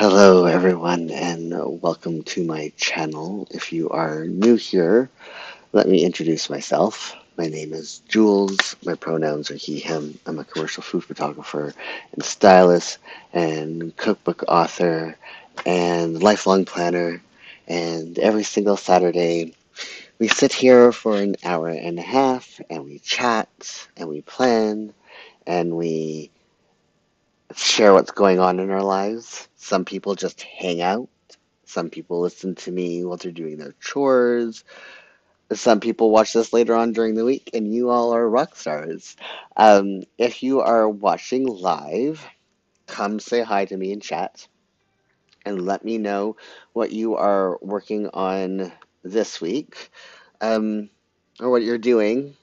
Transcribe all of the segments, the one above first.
Hello, everyone, and welcome to my channel. If you are new here, let me introduce myself. My name is Jules. My pronouns are he, him. I'm a commercial food photographer and stylist and cookbook author and lifelong planner. And every single Saturday, we sit here for an hour and a half and we chat and we plan and we share what's going on in our lives. Some people just hang out. Some people listen to me while they're doing their chores. Some people watch this later on during the week, and you all are rock stars. If you are watching live, come say hi to me in chat and let me know what you are working on this week, um, or what you're doing.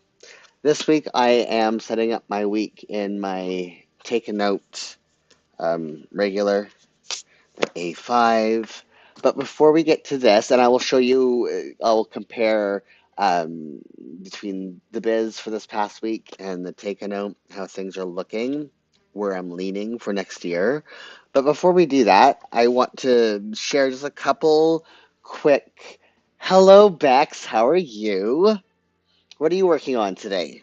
This week, I am setting up my week in my Take a Note regular A5. But before we get to this, and I will show you, I'll compare um, between the biz for this past week and the take a note, how things are looking, where I'm leaning for next year. But before we do that, I want to share just a couple quick, hello, Bex, how are you? What are you working on today?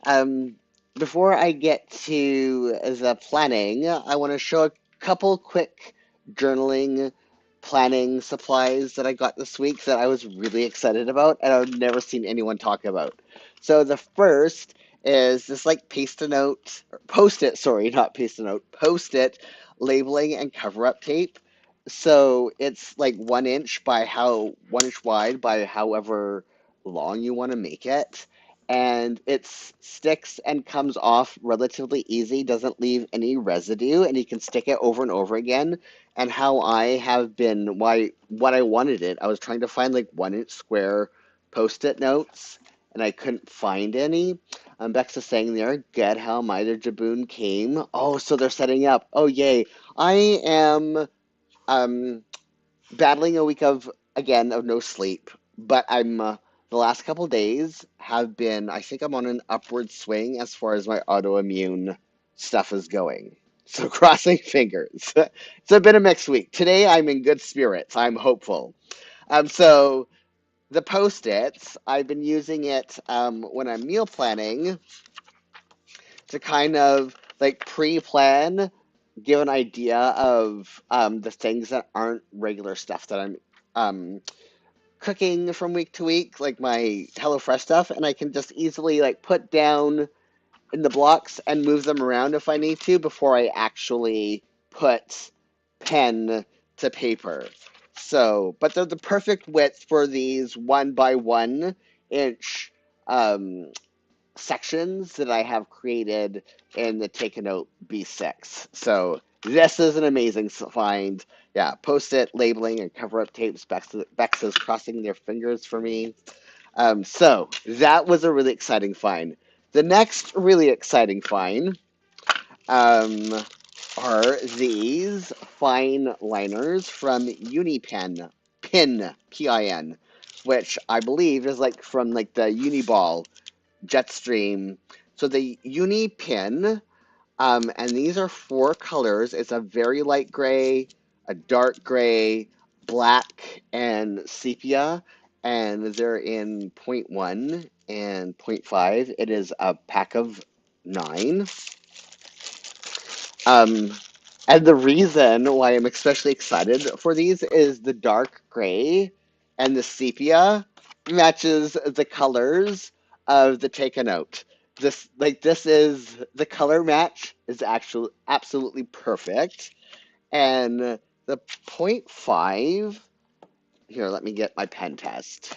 Um, Before I get to the planning, I want to show a couple quick journaling planning supplies that I got this week that I was really excited about and I've never seen anyone talk about. So the first is this like paste a note, or post it, sorry, not paste a note, post it labeling and cover up tape. So it's like 1 inch by 1 inch wide by however long you want to make it, and it sticks and comes off relatively easy, doesn't leave any residue, and you can stick it over and over again. And how I have been, why what I wanted it, I was trying to find like 1 inch square post-it notes, and I couldn't find any. Bex is saying there, good, how my their Jibun came. Oh, so they're setting up. Oh, yay. I am um battling a week of, again, of no sleep, but I'm the last couple days have been, I think I'm on an upward swing as far as my autoimmune stuff is going. So crossing fingers. It's been a mixed week. Today I'm in good spirits. I'm hopeful. So the Post-its, I've been using it when I'm meal planning to kind of like pre-plan, give an idea of the things that aren't regular stuff that I'm um, cooking from week to week, like my HelloFresh stuff, and I can just easily like put down in the blocks and move them around if I need to before I actually put pen to paper. So, but they're the perfect width for these 1 by 1 inch um, sections that I have created in the Take a Note B6. So this is an amazing find. Yeah, post-it labeling and cover-up tapes. Bex is crossing their fingers for me. So that was a really exciting find. The next really exciting find um, are these fine liners from Unipen, Pin, which I believe is like from like the Uniball Jetstream. So the Uni Pin, and these are 4 colors. It's a very light gray, a dark gray, black, and sepia. And they're in point 0.1 and point 0.5. It is a pack of 9. Um, and the reason why I'm especially excited for these is the dark gray and the sepia matches the colors of the Take a Note. This is the color match is actually absolutely perfect. And the point 0.5, here, let me get my pen test.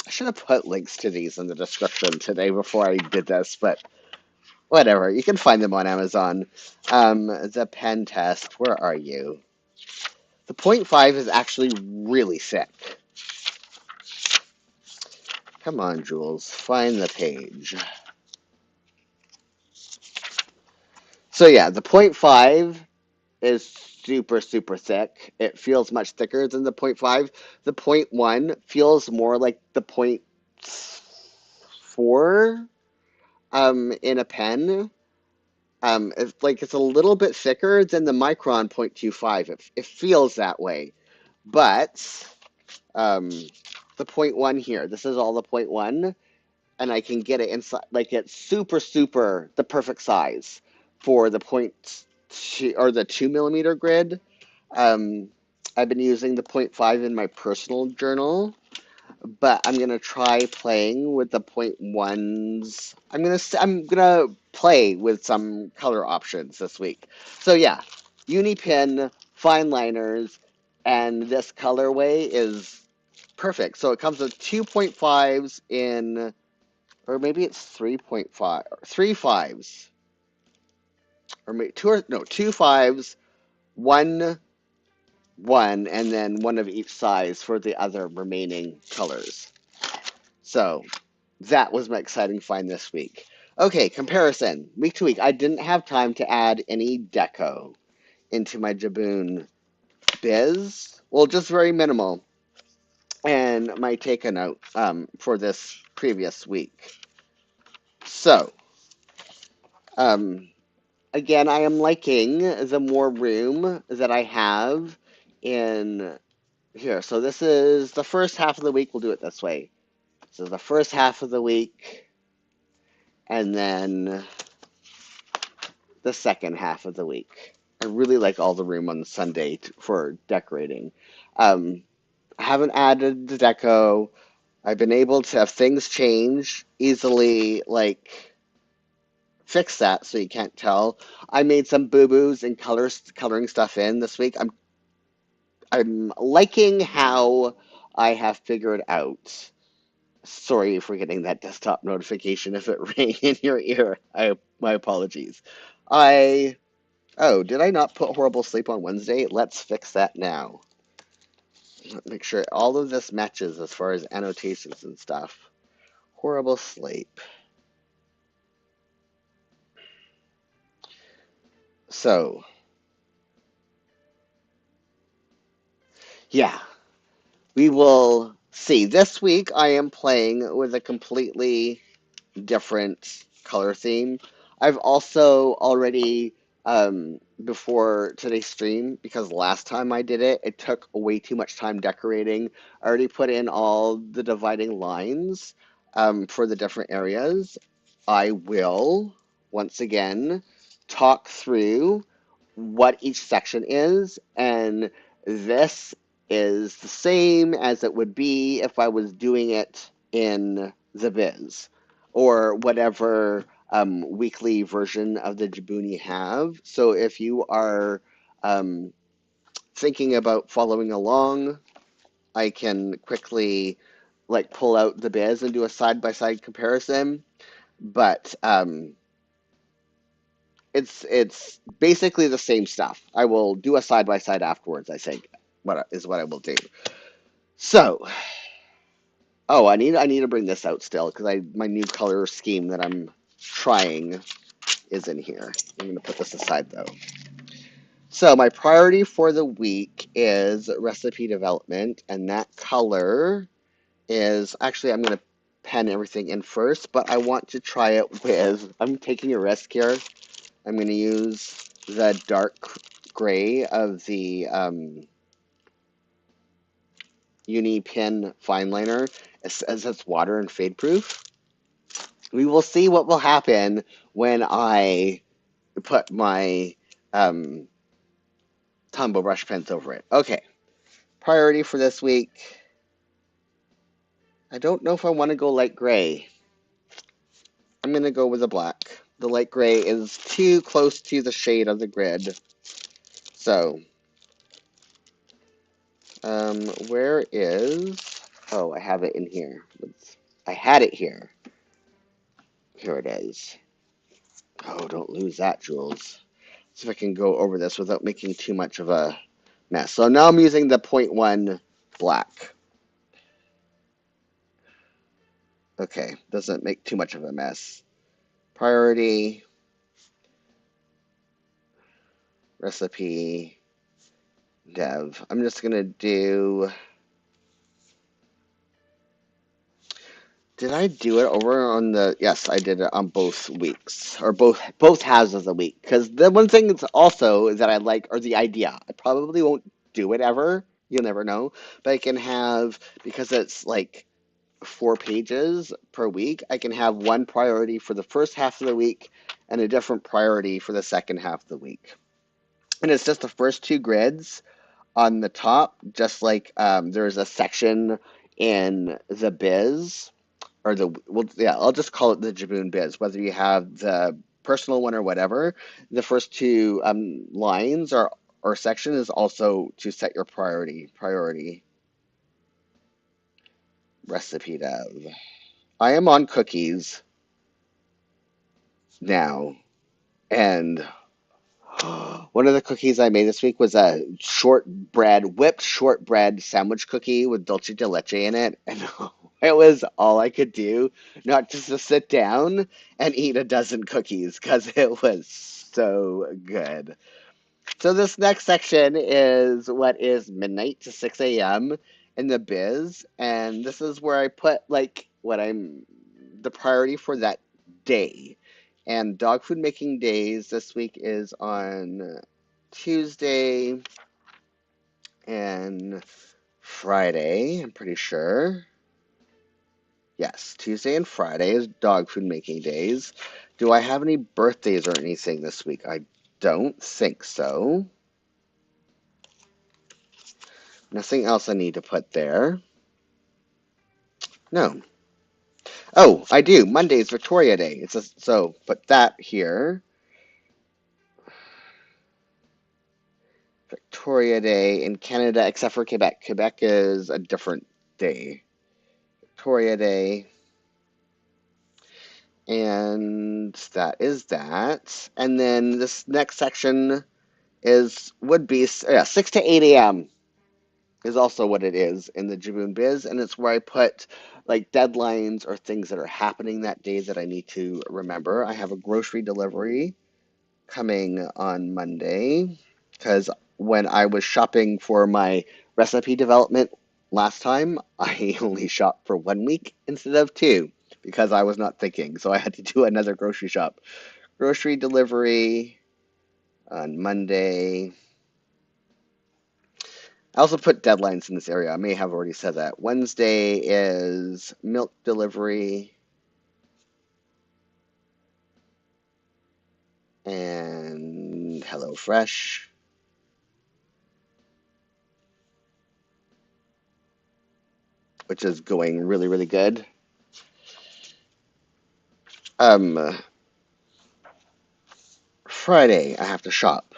I should have put links to these in the description today before I did this, but whatever. You can find them on Amazon. The pen test, where are you? The point 0.5 is actually really thick. Come on, Jules, find the page. So yeah, the point 0.5 is super, super thick. It feels much thicker than the point 0.5. The point 0.1 feels more like the point 0.4 in a pen. It's a little bit thicker than the Micron 0.25. It feels that way. But um, the point 0.1 here, this is all the point 0.1, and I can get it inside, like it's super, super the perfect size for the point two, or the 2 millimeter grid. Um, I've been using the point 0.5 in my personal journal, but I'm gonna try playing with the point ones. I'm gonna play with some color options this week. So yeah, uni pen, fine liners, and this colorway is perfect. So it comes with 2.5s in, or maybe it's 3.5, three fives, or maybe two fives, one one, and then one of each size for the other remaining colors. So that was my exciting find this week. Okay, comparison. Week to week, I didn't have time to add any deco into my Jibun biz. Well, just very minimal. And my take a note for this previous week. So, um, again, I am liking the more room that I have in here. So this is the first half of the week. We'll do it this way. So the first half of the week, and then the second half of the week. I really like all the room on Sunday for decorating. Um, I haven't added the deco. I've been able to have things change easily, like fix that so you can't tell. I made some boo-boos and coloring stuff in this week. I'm liking how I have figured out. Sorry for getting that desktop notification if it rang in your ear. My apologies. I Oh, did I not put horrible sleep on Wednesday? Let's fix that now. Make sure all of this matches as far as annotations and stuff. Horrible sleep. So, yeah, we will see. This week I am playing with a completely different color theme. I've also already, before today's stream, because last time I did it, it took way too much time decorating. I already put in all the dividing lines for the different areas. I will, once again, talk through what each section is, and this is the same as it would be if I was doing it in the biz or whatever weekly version of the Jibun you have. So if you are um, thinking about following along, I can quickly like pull out the biz and do a side-by-side comparison. But it's basically the same stuff. I will do a side-by-side afterwards, I think, what I will do. So, oh, I need to bring this out still because I my new color scheme that I'm trying is in here. I'm going to put this aside though. So my priority for the week is recipe development, and that color is actually I'm going to pen everything in first, but I want to try it with, I'm taking a risk here. I'm going to use the dark gray of the Uni Pen fine liner as it's water and fade proof. We will see what will happen when I put my um, Tombow brush pens over it. Okay, priority for this week. I don't know if I want to go light gray. I'm going to go with a black. The light gray is too close to the shade of the grid. So, where is... Oh, I have it in here. I had it here. Here it is. Oh, don't lose that, Jules. See if I can go over this without making too much of a mess. So now I'm using the 0.1 black. Okay, doesn't make too much of a mess. Priority, recipe, dev. I'm just going to do Did I do it over on the? Yes, I did it on both weeks or both halves of the week. Because the one thing that's also is that I like or the idea. I probably won't do it ever. You'll never know. But I can have because it's like 4 pages per week. I can have one priority for the first half of the week and a different priority for the second half of the week. And it's just the first two grids on the top, just like there's a section in the biz or the well, yeah, I'll just call it the Jibun biz. Whether you have the personal one or whatever, the first two lines or section is also to set your priority recipe dev. I am on cookies now, and one of the cookies I made this week was a whipped shortbread sandwich cookie with dulce de leche in it. And it was all I could do, not just to sit down and eat a dozen cookies because it was so good. So this next section is what is midnight to 6 a.m. in the biz, and this is where I put like what I'm the priority for that day. And dog food making days this week is on Tuesday and Friday, I'm pretty sure. Yes, Tuesday and Friday is dog food making days. Do I have any birthdays or anything this week? I don't think so. Nothing else I need to put there. No. Oh, I do. Monday is Victoria Day. So put that here. Victoria Day in Canada, except for Quebec. Quebec is a different day. Victoria Day. And that is that. And then this next section would be 6 to 8 a.m. is also what it is in the Jibun Biz, and it's where I put like deadlines or things that are happening that day that I need to remember. I have a grocery delivery coming on Monday because when I was shopping for my recipe development last time, I only shopped for 1 week instead of two because I was not thinking. So I had to do another grocery shop. Grocery delivery on Monday. I also put deadlines in this area. I may have already said that. Wednesday is milk delivery and HelloFresh. Which is going really, really good. Um, Friday, I have to shop.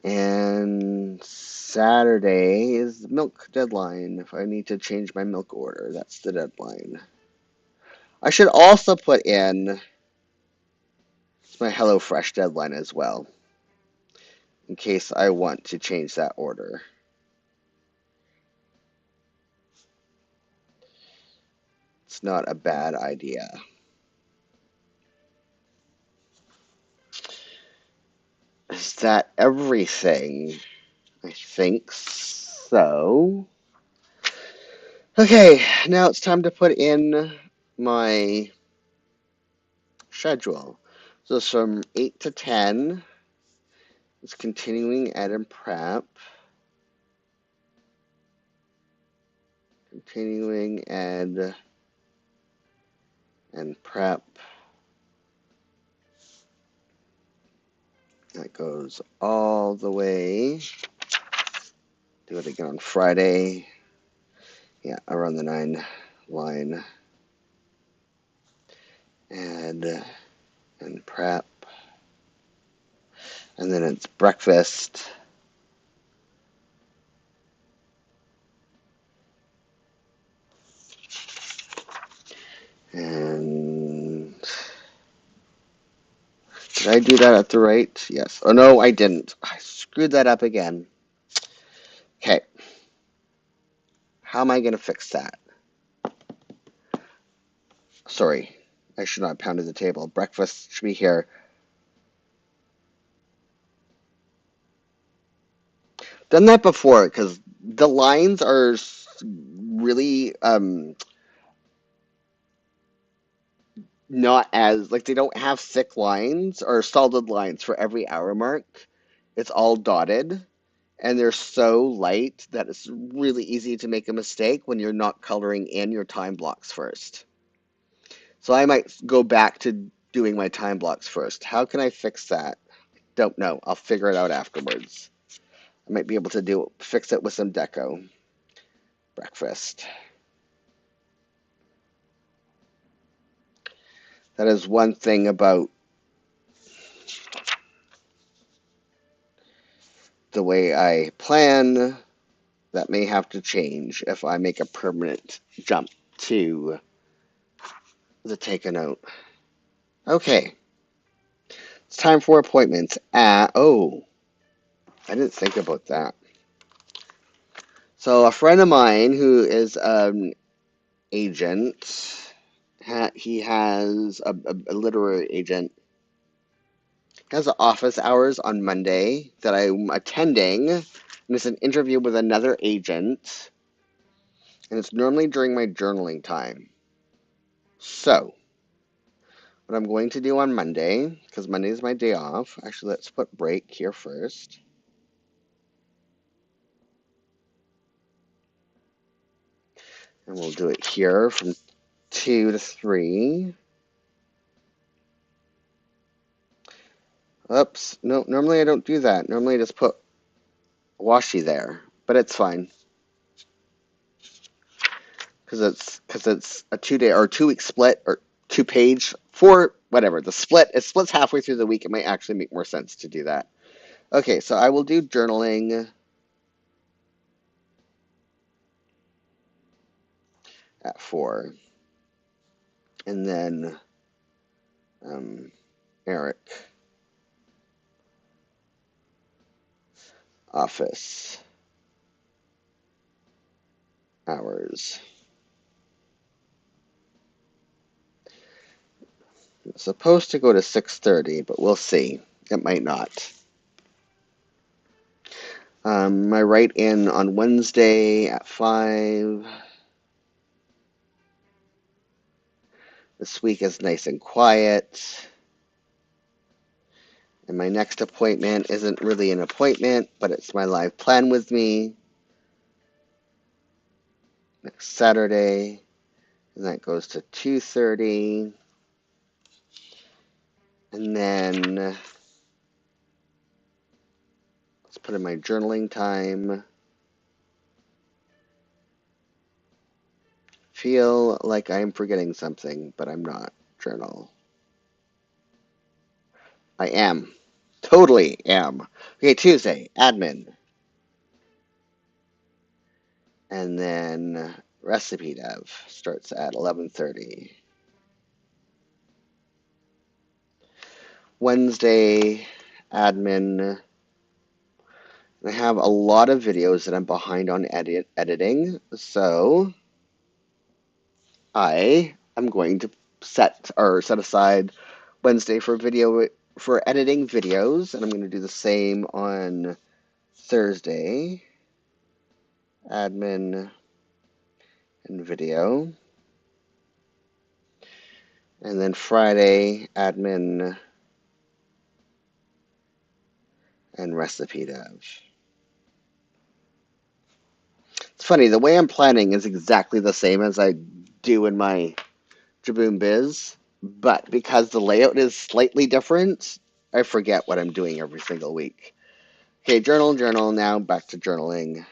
And Saturday is the milk deadline. If I need to change my milk order, that's the deadline. I should also put in my HelloFresh deadline as well, in case I want to change that order. It's not a bad idea. Is that everything? I think so. Okay, now it's time to put in my schedule. So it's from 8 to 10. It's continuing ed and prep. Continuing ed and prep. That goes all the way. Do it again on Friday. Yeah, around the 9 line. Ed and prep. And then it's breakfast. And did I do that at the right? Yes. Oh, no, I didn't. I screwed that up again. Okay. How am I going to fix that? Sorry. I should not have pounded the table. Breakfast should be here. Done that before because the lines are really not as like they don't have thick lines or solid lines for every hour mark. It's all dotted, and they're so light that it's really easy to make a mistake when you're not coloring in your time blocks first. So I might go back to doing my time blocks first. How can I fix that? Don't know. I'll figure it out afterwards. I might be able to fix it with some deco. Breakfast. That is one thing about the way I plan that may have to change if I make a permanent jump to the take a note. Okay, it's time for appointments. Oh, I didn't think about that. So a friend of mine who is an agent, he has a literary agent, has office hours on Monday that I'm attending, and it's an interview with another agent, and it's normally during my journaling time. So, what I'm going to do on Monday, because Monday is my day off, actually, let's put break here first. And we'll do it here from 2 to 3. Oops, no, normally I don't do that. Normally I just put washi there, but it's fine. Because it's a 2-day or 2-week split or 2-page for whatever. It splits halfway through the week. It might actually make more sense to do that. Okay, so I will do journaling at 4. And then Eric, office hours. It's supposed to go to 6:30, but we'll see. It might not. I write in on Wednesday at 5. This week is nice and quiet. And my next appointment isn't really an appointment, but it's my live plan with me next Saturday. And that goes to 2:30. And then let's put in my journaling time. Feel like I'm forgetting something, but I'm not. Journal. I am. Totally am. Okay, Tuesday, admin. And then recipe dev starts at 11:30. Wednesday, admin. I have a lot of videos that I'm behind on editing, so I am going to set aside Wednesday for editing videos, and I'm going to do the same on Thursday, admin and video, and then Friday, admin and recipe dev. It's funny, the way I'm planning is exactly the same as I do in my Jibun Biz, but because the layout is slightly different, I forget what I'm doing every single week. Okay, journal, now back to journaling.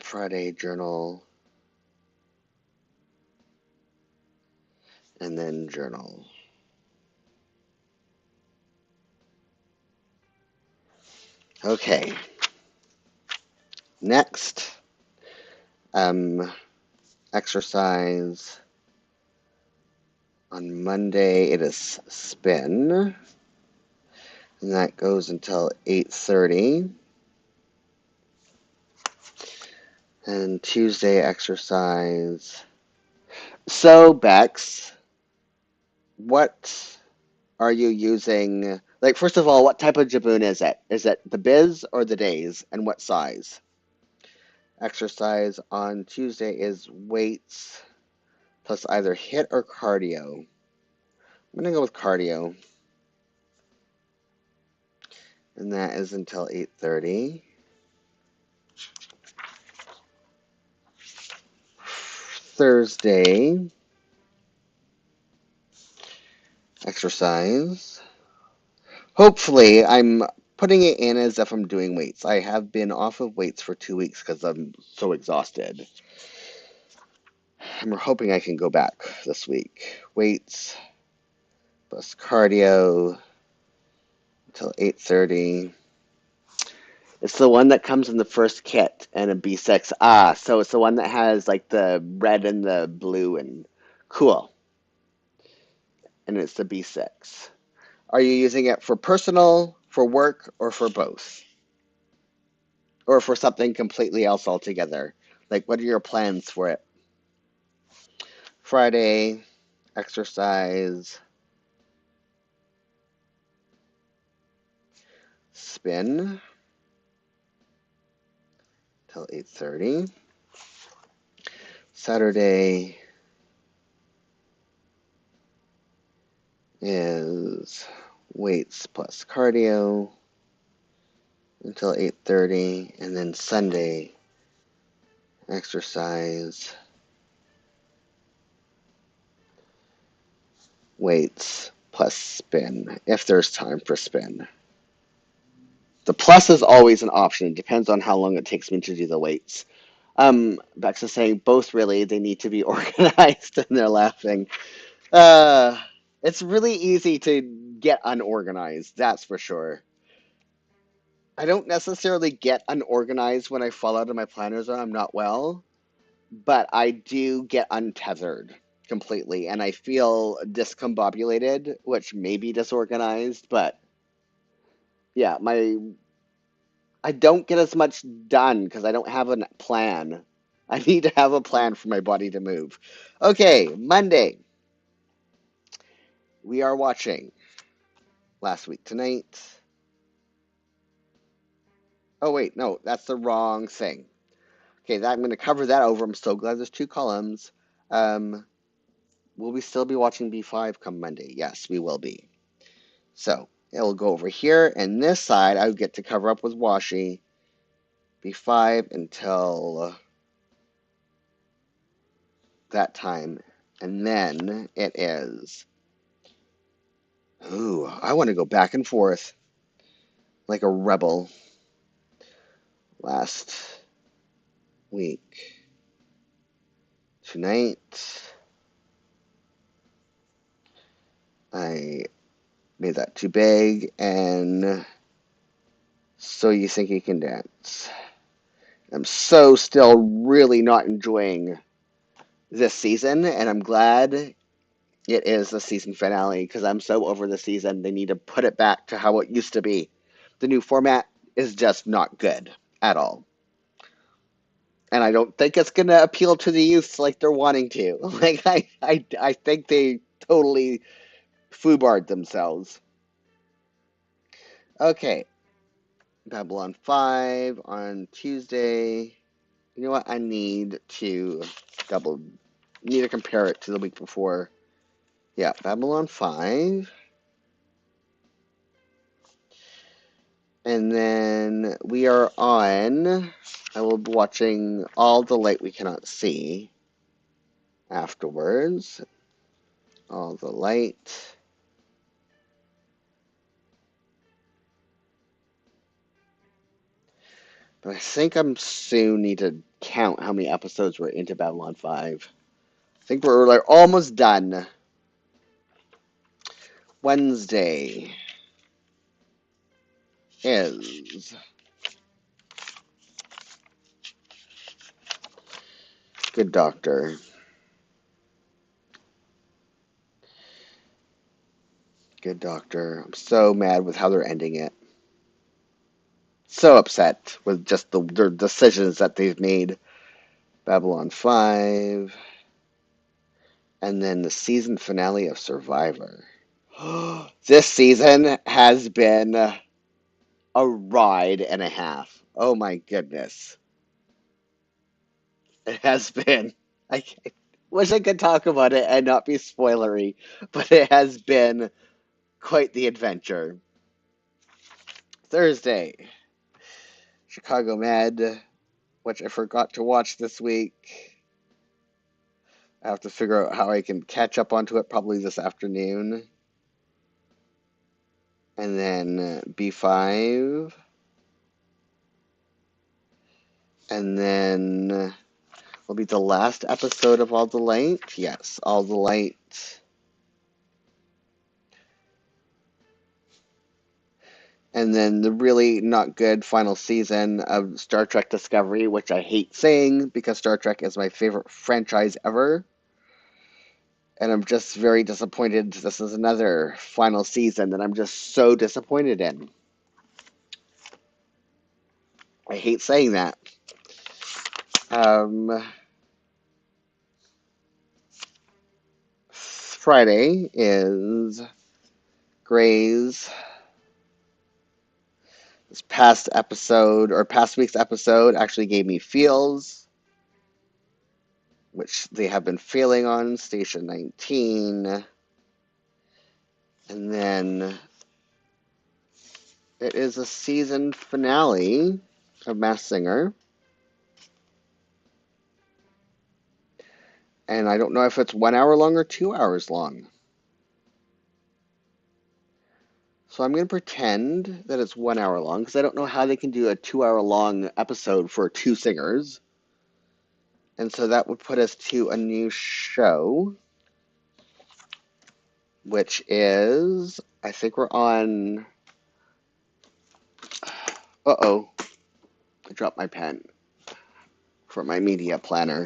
Friday, journal, and then journal. Okay, next, exercise. On Monday, it is spin, and that goes until 8:30. And Tuesday, exercise. So, Bex, what are you using Like, first of all, what type of Jibun is it? Is it the biz or the days, and what size? Exercise on Tuesday is weights plus either hit or cardio. I'm gonna go with cardio, and that is until 8:30. Thursday, exercise. Hopefully, I'm putting it in as if I'm doing weights. I have been off of weights for 2 weeks because I'm so exhausted. I'm hoping I can go back this week. Weights plus cardio until 8:30. It's the one that comes in the first kit and a B6. Ah, so it's the one that has like the red and the blue and cool. And it's the B6. Are you using it for personal, for work, or for both? Or for something completely else altogether? Like, what are your plans for it? Friday, exercise, spin till 8:30. Saturday is weights plus cardio until 8:30, and then Sunday exercise, weights plus spin if there's time for spin. The plus is always an option. It depends on how long it takes me to do the weights. Bex is saying both really, they need to be organized, and they're laughing. Uh, it's really easy to get unorganized, that's for sure. I don't necessarily get unorganized when I fall out of my planners or I'm not well, but I do get untethered completely, and I feel discombobulated, which may be disorganized, but yeah, my I don't get as much done because I don't have a plan. I need to have a plan for my body to move. Okay, Monday. We are watching Last Week Tonight. Oh, wait, no, that's the wrong thing. Okay, I'm going to cover that over. I'm so glad there's two columns. Um, will we still be watching B5 come Monday? Yes, we will be. So it'll go over here, and this side I get to cover up with washi B5 until that time, and then it is. Ooh, I want to go back and forth like a rebel. Last week tonight, I made that too big, and So You Think You Can Dance. I'm so still really not enjoying this season, and I'm glad it is the season finale because I'm so over the season. They need to put it back to how it used to be. The new format is just not good at all. And I don't think it's going to appeal to the youth like they're wanting to. Like, I think they totally foobarred themselves. Okay, Babylon 5 on Tuesday. You know what? I double, need to compare it to the week before. Yeah, Babylon 5. And then we are on, I will be watching All the Light We Cannot See afterwards. All the Light. But I think I'm soon need to count how many episodes we're into Babylon 5. I think we're like almost done. Wednesday is Good Doctor. Good Doctor. I'm so mad with how they're ending it. So upset with just their decisions that they've made. Babylon 5. And then the season finale of Survivor. This season has been a ride and a half. Oh my goodness. It has been. I wish I could talk about it and not be spoilery, but it has been quite the adventure. Thursday, Chicago Med, which I forgot to watch this week. I have to figure out how I can catch up onto it probably this afternoon. And then B5. And then will be the last episode of All the Light. Yes, All the Light. And then the really not good final season of Star Trek Discovery, which I hate saying because Star Trek is my favorite franchise ever. And I'm just very disappointed. This is another final season that I'm just so disappointed in. I hate saying that. Friday is Grey's. This past episode, or past week's episode, actually gave me feels, which they have been failing on, Station 19. And then it is a season finale of Masked Singer. And I don't know if it's 1 hour long or 2 hours long. So I'm going to pretend that it's 1 hour long because I don't know how they can do a 2 hour long episode for two singers. And so that would put us to a new show, which is, I think we're on, uh-oh, I dropped my pen for my media planner.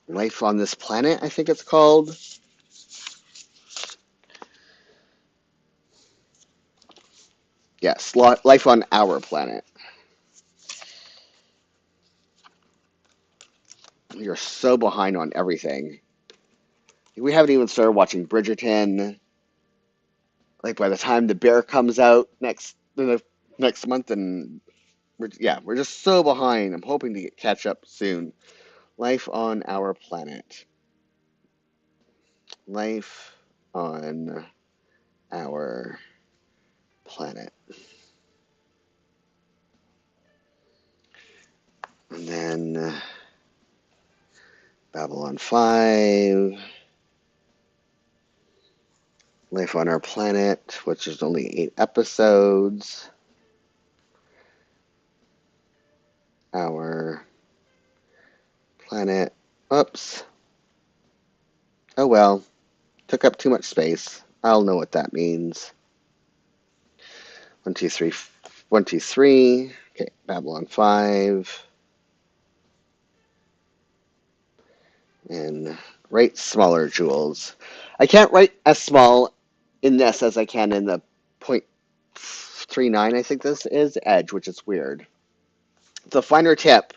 Life on This Planet, I think it's called. Yes, Life on Our Planet. We are so behind on everything. We haven't even started watching Bridgerton. Like by the time The Bear comes out next month, and we're just so behind. I'm hoping to catch up soon. Life on Our Planet. Life on Our Planet. And then Babylon 5. Life on Our Planet, which is only 8 episodes. Our Planet. Oops. Oh well. Took up too much space. I'll know what that means. 1, 2, 3. 1, 2, 3. Okay, Babylon 5. And write smaller jewels. I can't write as small in this as I can in the 0.39, I think this is, edge, which is weird. It's a finer tip,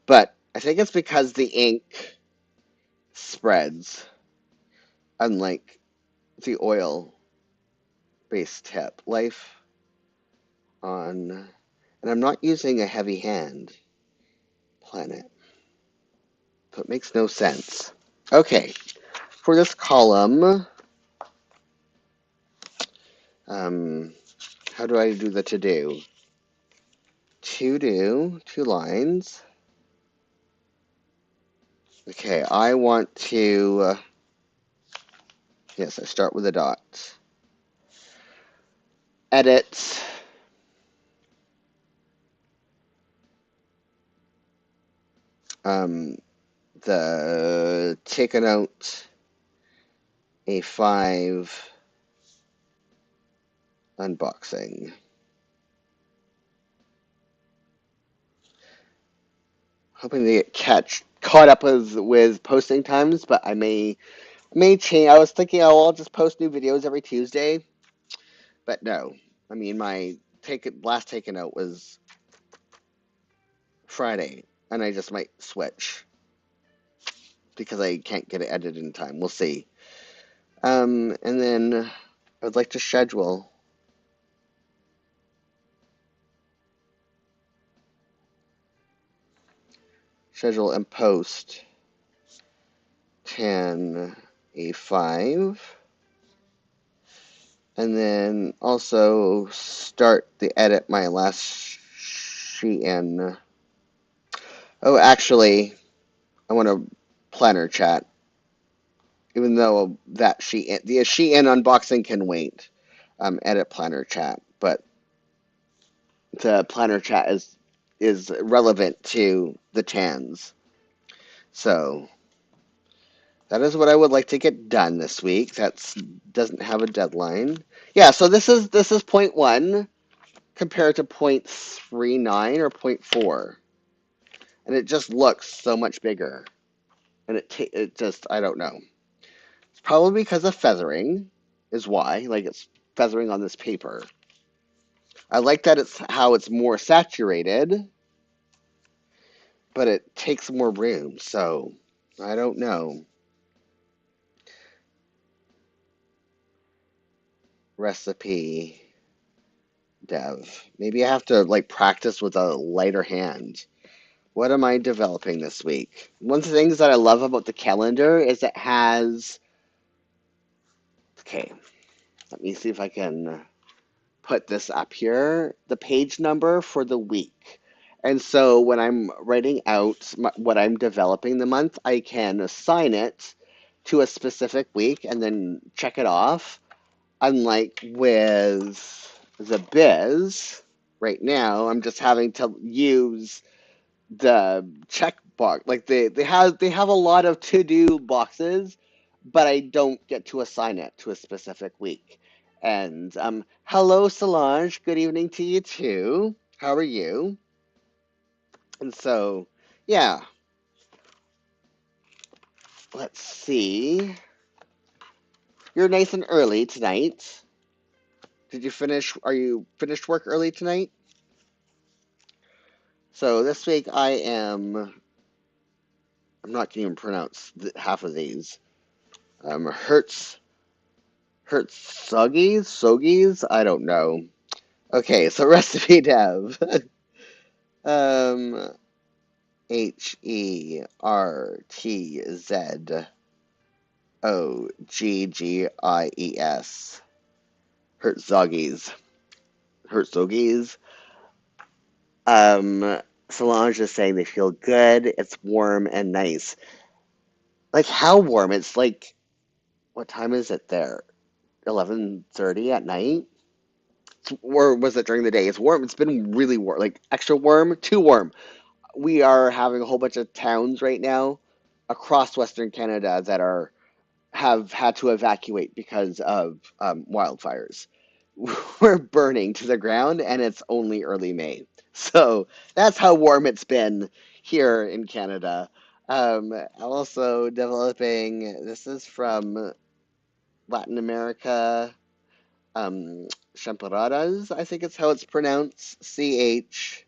but I think it's because the ink spreads, unlike the oil-based tip. Life on, and I'm not using a heavy hand, Planet. So it makes no sense. Okay, for this column, how do I do the to-do? To-do, 2 lines. Okay, I want to, yes, I start with a dot. Edit. The take a note, A5 unboxing. Hoping to get caught up with posting times, but I may change. I was thinking, oh, I'll just post new videos every Tuesday, but no. I mean, my last take a note was Friday, and I just might switch because I can't get it edited in time. We'll see. And then I would like to schedule and post 10A5, and then also start the edit my last Shein. Oh, actually, I want a planner chat, even though that the Shein unboxing can wait. Edit planner chat, but the planner chat is relevant to the tans. So that is what I would like to get done this week. That doesn't have a deadline. Yeah, so this is point one compared to point 39 or point 4, and it just looks so much bigger. And it just, I don't know. It's probably because of feathering is why, like it's feathering on this paper. I like that it's how it's more saturated, but it takes more room. So I don't know. Recipe dev. Maybe I have to like practice with a lighter hand. What am I developing this week? One of the things that I love about the calendar is it has, okay, let me see if I can put this up here, the page number for the week. And so when I'm writing out what I'm developing the month, I can assign it to a specific week and then check it off. Unlike with the biz, right now, I'm just having to use the check box. Like they have a lot of to-do boxes, but I don't get to assign it to a specific week. And hello Solange, good evening to you too. How are you? And so, yeah, let's see. You're nice and early tonight. Did you finish? Are you finished work early tonight? So this week I'm not going to even pronounce half of these. Hertz Soggies? I don't know. Okay, so recipe dev. um, HERTZOGGIES. Hertzoggies. Hertzoggies. Solange is saying they feel good. It's warm and nice. Like how warm? It's like, what time is it there? 11:30 at night? Or was it during the day? It's warm. It's been really warm, like extra warm, too warm. We are having a whole bunch of towns right now across Western Canada that have had to evacuate because of wildfires. We're burning to the ground, and it's only early May. So that's how warm it's been here in Canada. Also developing, this is from Latin America, champuradas, I think it's how it's pronounced. Champurradas.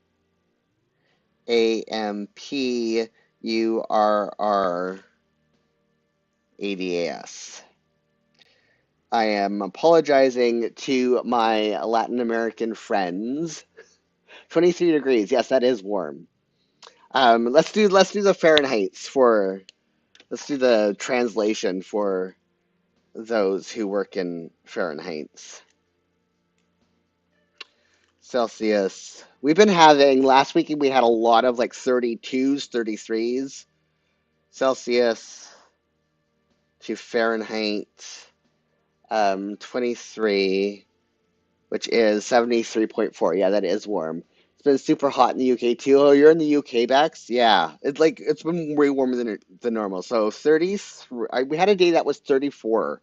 I am apologizing to my Latin American friends. 23 degrees. Yes, that is warm. Let's do the Fahrenheits for let's do the translation for those who work in Fahrenheits. Celsius. We've been having last week we had a lot of like 32s, 33s. Celsius to Fahrenheit. 23, which is 73.4. Yeah, that is warm. It's been super hot in the UK too. Oh, you're in the UK, Bex? Yeah, it's been way warmer than normal. So 30, we had a day that was 34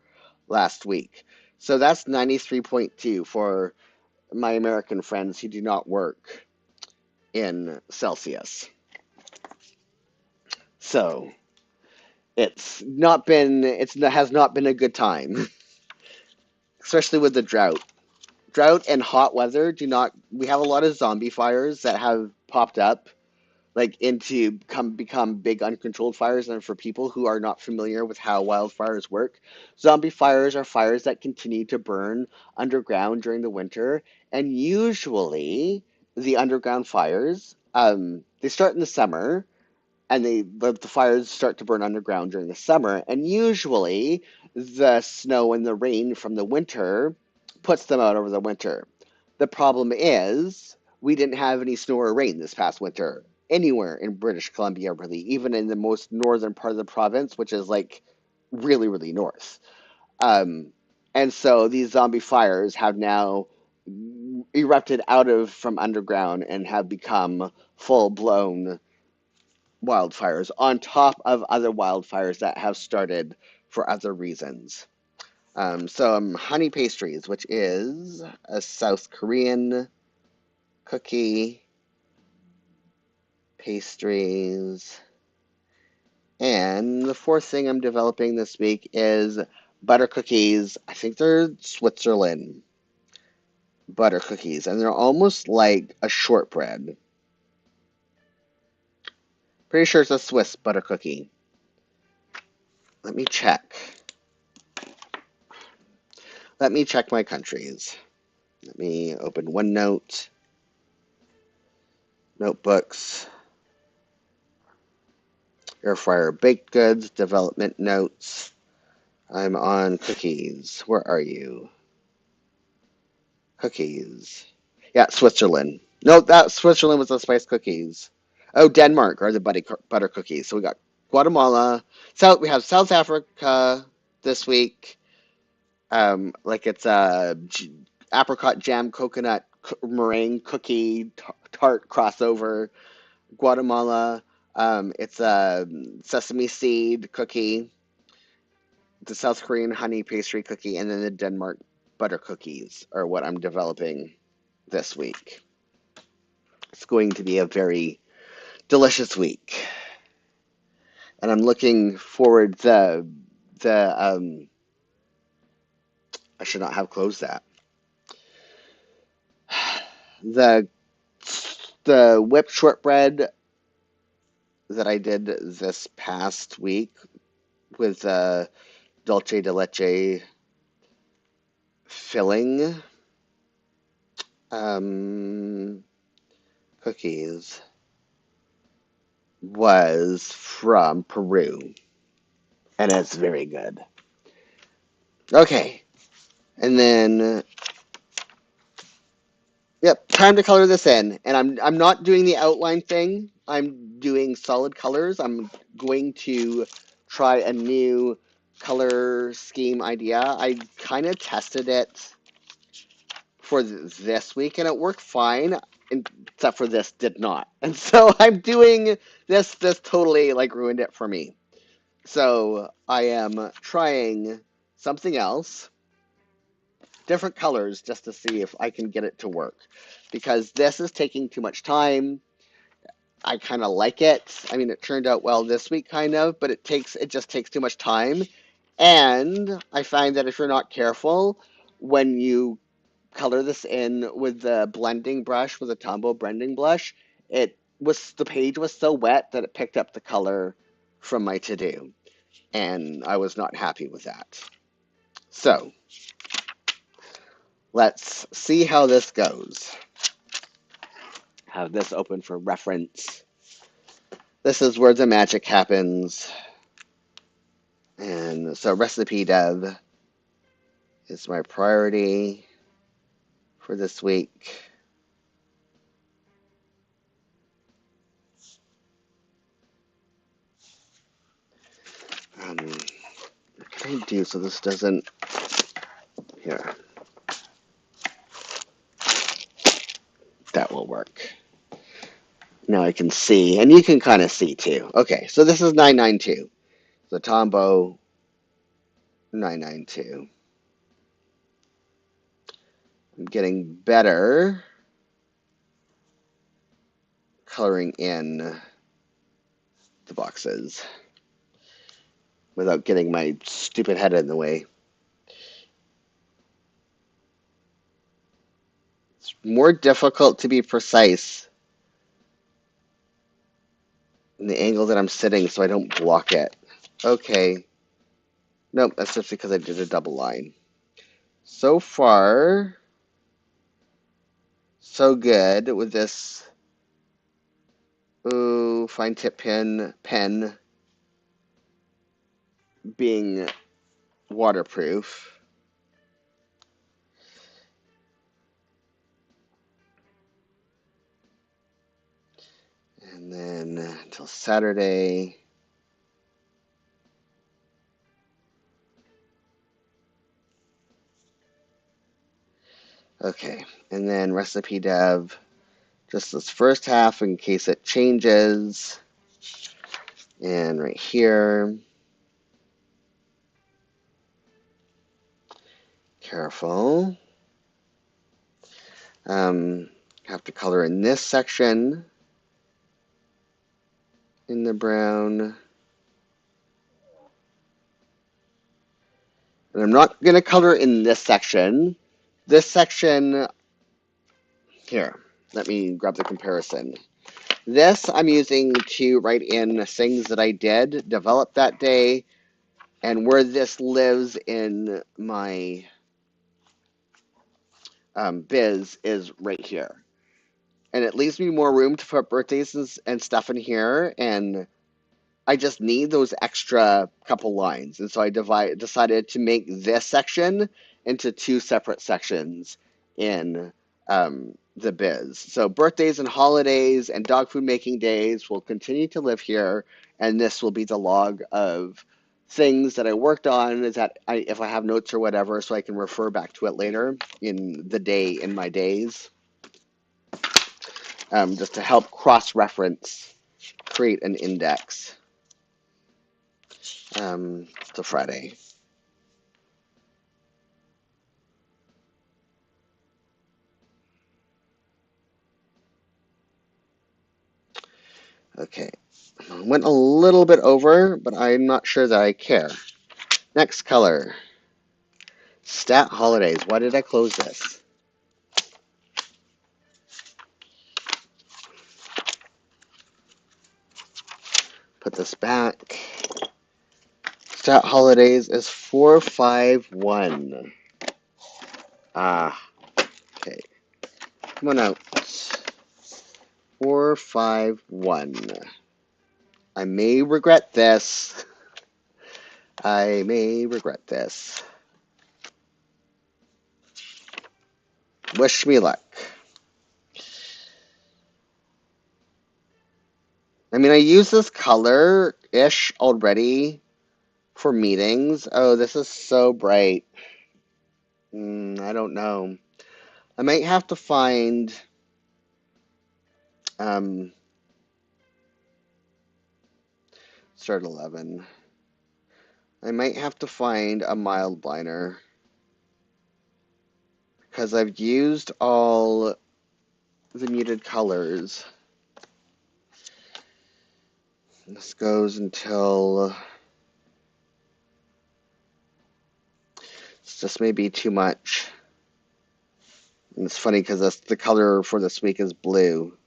last week. So that's 93.2 for my American friends who do not work in Celsius. So it has not been a good time, especially with the drought. Drought and hot weather do not. We have a lot of zombie fires that have popped up like into become big uncontrolled fires. And for people who are not familiar with how wildfires work, zombie fires are fires that continue to burn underground during the winter. And usually the underground fires, they start in the summer, and the fires start to burn underground during the summer, and usually the snow and the rain from the winter puts them out over the winter. The problem is we didn't have any snow or rain this past winter anywhere in British Columbia, really, even in the most northern part of the province, which is like really, really north. Um, and so these zombie fires have now erupted out of from underground and have become full blown wildfires on top of other wildfires that have started for other reasons. Some honey pastries, which is a South Korean cookie pastries. And the fourth thing I'm developing this week is butter cookies. I think they're Switzerland butter cookies, and they're almost like a shortbread. Pretty sure it's a Swiss butter cookie. Let me check. Let me check my countries. Let me open OneNote, notebooks, air fryer baked goods, development notes. I'm on cookies. Where are you? Cookies. Yeah, Switzerland. No, that Switzerland was the spice cookies. Oh, Denmark are the butter cookies. So we got Guatemala. We have South Africa this week. Like it's a apricot jam coconut meringue cookie tart crossover. Guatemala. It's a sesame seed cookie, the South Korean honey pastry cookie, and then the Denmark butter cookies are what I'm developing this week. It's going to be a very delicious week, and I'm looking forward the I should not have closed that. The the whipped shortbread that I did this past week with dulce de leche filling um, cookies was from Peru, and it's very good. Okay, and then yep, time to color this in. And I'm not doing the outline thing. I'm doing solid colors. I'm going to try a new color scheme idea. I kind of tested it for this week and it worked fine, except for this did not. And so I'm doing this totally like ruined it for me. So I am trying something else, different colors, just to see if I can get it to work. Because this is taking too much time. I kind of like it. I mean, it turned out well this week, kind of, but it just takes too much time. And I find that if you're not careful, when you color this in with the blending brush, with a Tombow blending brush, the page was so wet that it picked up the color from my to-do, and I was not happy with that. So let's see how this goes. Have this open for reference. This is where the magic happens. And so recipe dev is my priority for this week. What can I do so this doesn't, here, that will work. Now I can see, and you can kind of see too. Okay, so this is 992. The Tombow 992. I'm getting better coloring in the boxes without getting my stupid head in the way. It's more difficult to be precise in the angle that I'm sitting so I don't block it. Okay. Nope, that's just because I did a double line. So far, so good with this fine tip pen being waterproof. And then until Saturday. Okay, and then recipe dev, just this first half in case it changes. And right here, careful. Have to color in this section in the brown. And I'm not going to color in this section. This section, here, let me grab the comparison. This I'm using to write in things that I did develop that day, and where this lives in my biz is right here. And it leaves me more room to put birthdays and stuff in here, and I just need those extra couple lines. And so I decided to make this section into two separate sections in the biz. So birthdays and holidays and dog food making days will continue to live here, and this will be the log of things that I worked on, is that if I have notes or whatever, so I can refer back to it later in the day in my days, just to help cross-reference, create an index. To Friday. Okay, went a little bit over, but I'm not sure that I care. Next color, stat holidays. Why did I close this? Put this back. Stat holidays is 451. Ah, okay. Come on out. 451. I may regret this. I may regret this. Wish me luck. I mean, I use this color-ish already for meetings. Oh, this is so bright. I don't know. I might have to find um, start 11. I might have to find a mild liner because I've used all the muted colors. This goes until this may be too much. And it's funny because the color for this week is blue.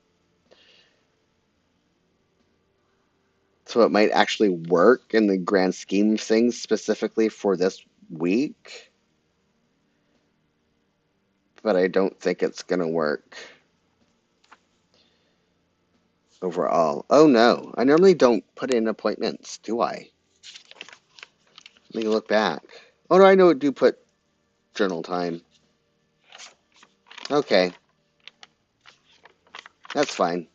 So it might actually work in the grand scheme of things specifically for this week. But I don't think it's going to work overall. Oh no, I normally don't put in appointments, do I? Let me look back. Oh no, I know I do put journal time. Okay, that's fine.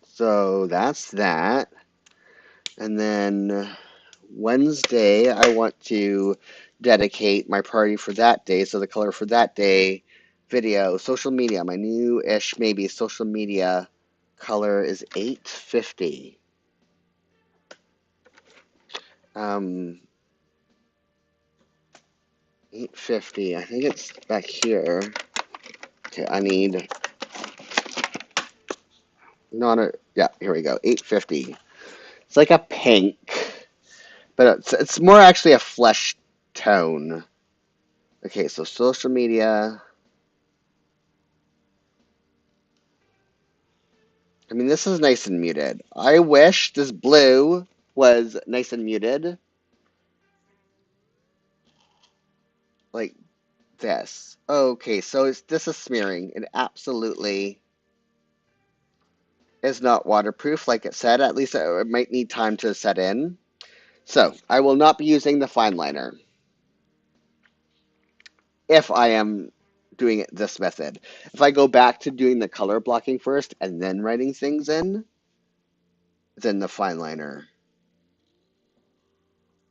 So that's that. And then Wednesday, I want to dedicate my priority for that day. So the color for that day, video, social media. My new-ish, maybe, social media color is 850. 850. I think it's back here. Okay, I need yeah, here we go. 850. It's like a pink, but it's more actually a flesh tone. Okay, so social media. I mean, this is nice and muted. I wish this blue was nice and muted, like this. Okay, so this is smearing. It absolutely is not waterproof, like it said. At least it might need time to set in. So I will not be using the fine liner if I am doing it this method. If I go back to doing the color blocking first and then writing things in, then the fine liner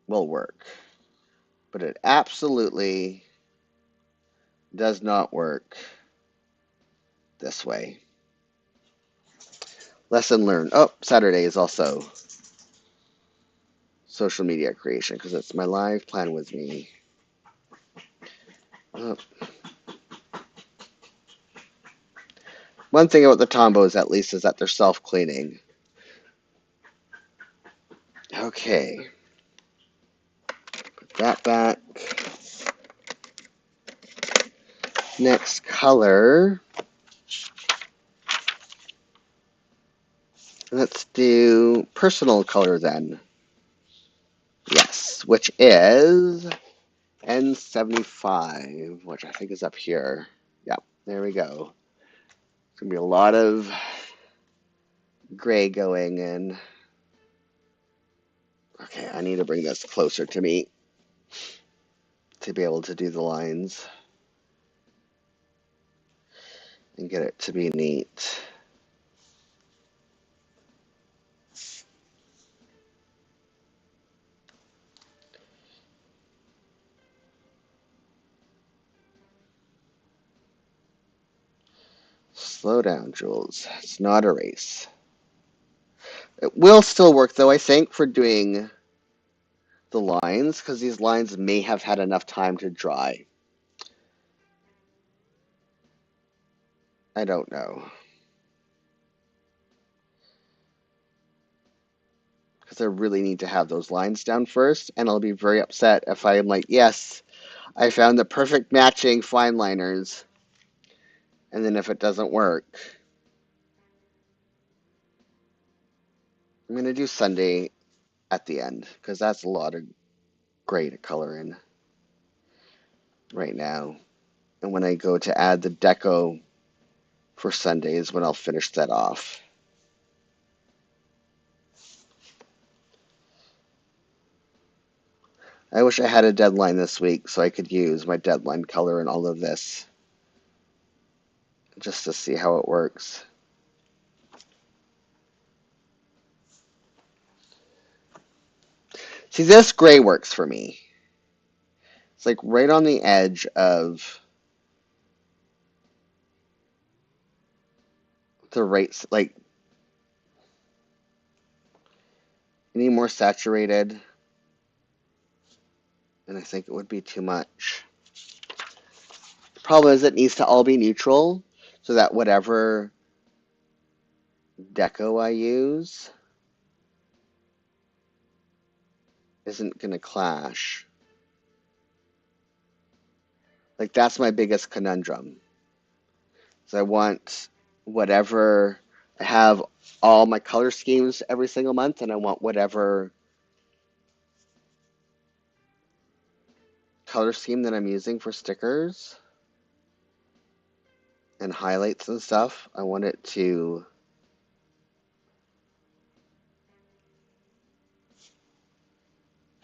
will work. But it absolutely does not work this way. Lesson learned. Oh, Saturday is also social media creation because it's my live plan with me. Oh. One thing about the Tombos, at least, is that they're self-cleaning. Okay. Put that back. Next color. Let's do personal color then. Yes, which is N75, which I think is up here. Yep, there we go. It's going to be a lot of gray going in. Okay, I need to bring this closer to me to be able to do the lines and get it to be neat. Slow down, Jules. It's not a race. It will still work, though, I think, for doing the lines, because these lines may have had enough time to dry. I don't know. Because I really need to have those lines down first, and I'll be very upset if I am like, yes, I found the perfect matching fine liners, and then if it doesn't work. I'm going to do Sunday at the end, because that's a lot of gray to color in right now. And when I go to add the deco for Sunday is when I'll finish that off. I wish I had a deadline this week so I could use my deadline color in all of this just to see how it works. See, this gray works for me. It's like right on the edge of the right, like any more saturated, and I think it would be too much. The problem is it needs to all be neutral so that whatever deco I use isn't going to clash. Like that's my biggest conundrum. So I want whatever, I have all my color schemes every single month, and I want whatever color scheme that I'm using for stickers and highlights and stuff. I want it to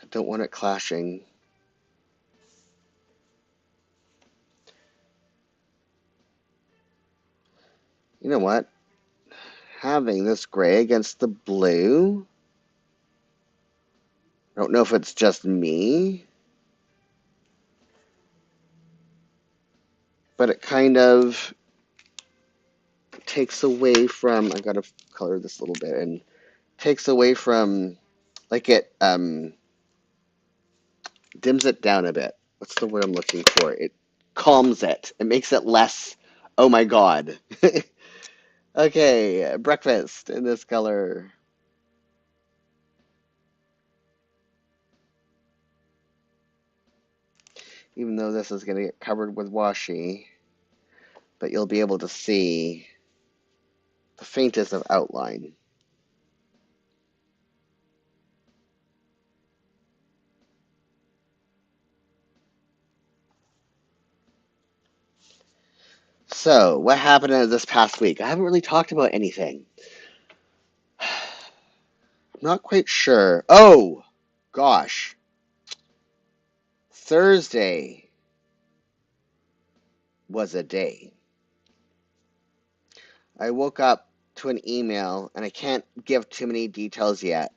I don't want it clashing. You know what? Having this gray against the blue, I don't know if it's just me, but it kind of takes away from, I gotta color this a little bit, and takes away from, like it dims it down a bit. What's the word I'm looking for? It calms it. It makes it less, oh my God. Okay, breakfast in this color. Even though this is going to get covered with washi, but you'll be able to see the faintest of outline. So, what happened this past week? I haven't really talked about anything. I'm not quite sure. Oh, gosh. Thursday was a day. I woke up to an email, and I can't give too many details yet,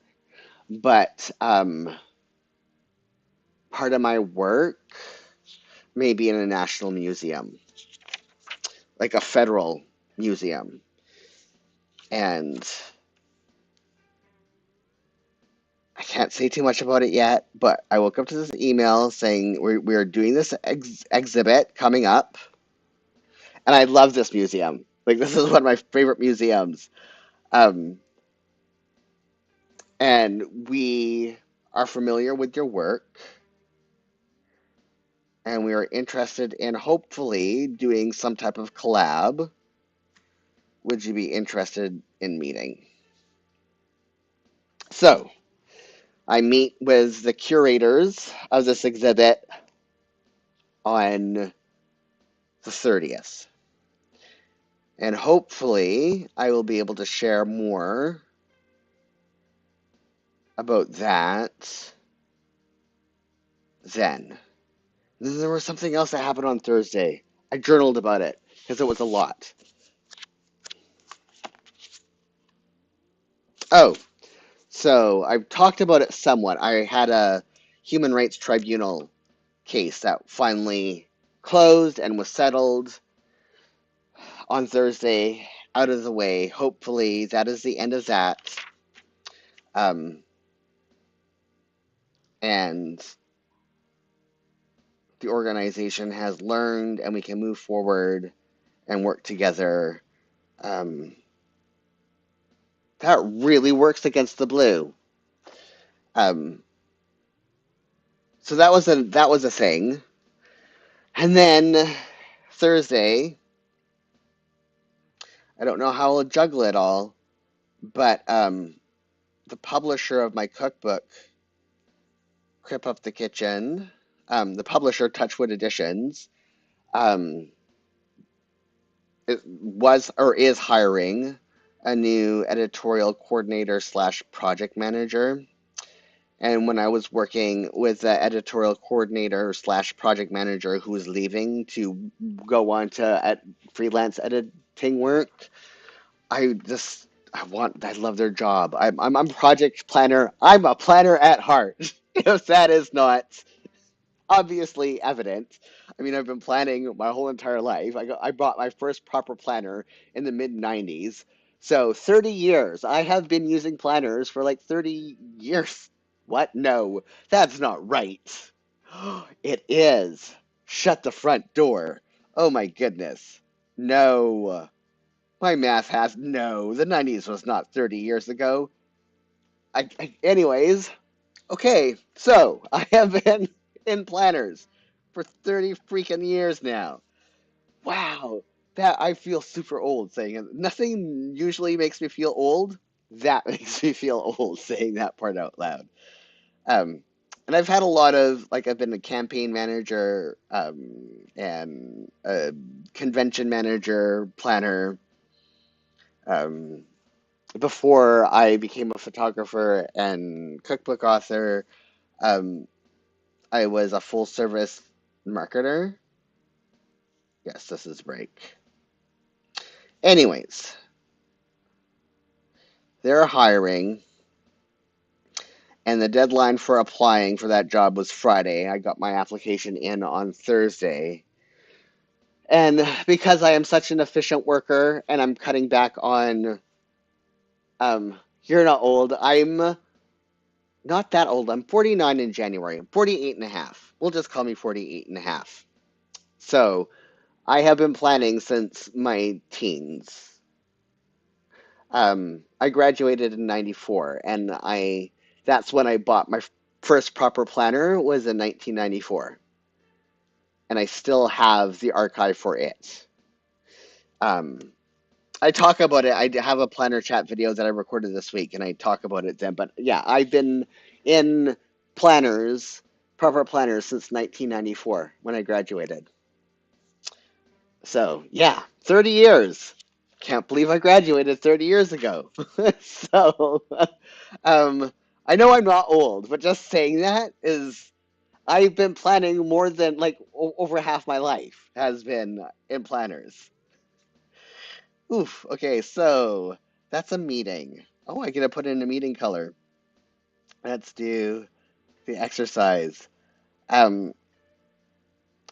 but part of my work may be in a national museum, like a federal museum. And I can't say too much about it yet, but I woke up to this email saying we're doing this exhibit coming up, and I love this museum. Like, this is one of my favorite museums. Um, and we are familiar with your work, and we are interested in hopefully doing some type of collab. Would you be interested in meeting? So I meet with the curators of this exhibit on the 30th. And hopefully I will be able to share more about that then. There was something else that happened on Thursday. I journaled about it because it was a lot. Oh, so I've talked about it somewhat. I had a human rights tribunal case that finally closed and was settled on Thursday, out of the way. Hopefully, that is the end of that. Um, and the organization has learned, and we can move forward and work together. Um, that really works against the blue. Um, so that was a thing. And then Thursday, I don't know how I'll juggle it all, but the publisher of my cookbook, Crip Up the Kitchen, the publisher, Touchwood Editions, um, it was or is hiring a new editorial coordinator slash project manager. And when I was working with the editorial coordinator slash project manager who was leaving to go on to freelance editing work, I love their job. I'm project planner. I'm a planner at heart. If that is not obviously evident. I mean, I've been planning my whole entire life. I bought my first proper planner in the mid 90s. So 30 years. I have been using planners for like 30 years. What? No, that's not right. It is. Shut the front door. Oh my goodness. No. My math has no. The 90s was not 30 years ago. Anyways, okay, so I have been in planners for 30 freaking years now. Wow, that I feel super old saying it. Nothing usually makes me feel old. That makes me feel old saying that part out loud. Um, and I've had a lot of, like, I've been a campaign manager, and a convention manager, planner, um, before I became a photographer and cookbook author. Um, I was a full service marketer. Yes, this is break. Anyways, they're hiring, and the deadline for applying for that job was Friday. I got my application in on Thursday. And because I am such an efficient worker and I'm cutting back on, you're not old. I'm not that old. I'm 49 in January. I'm 48 and a half. We'll just call me 48 and a half. So I have been planning since my teens. I graduated in 94, and that's when I bought my first proper planner was in 1994, and I still have the archive for it. Um, I talk about it. I have a planner chat video that I recorded this week, and I talk about it then. But yeah, I've been in planners, proper planners, since 1994 when I graduated. So yeah, 30 years. Can't believe I graduated 30 years ago. So um, I know I'm not old, but just saying that is I've been planning more than like over half my life has been in planners. Oof. Okay, so that's a meeting. Oh, I get to put in a meeting color. Let's do the exercise. Um,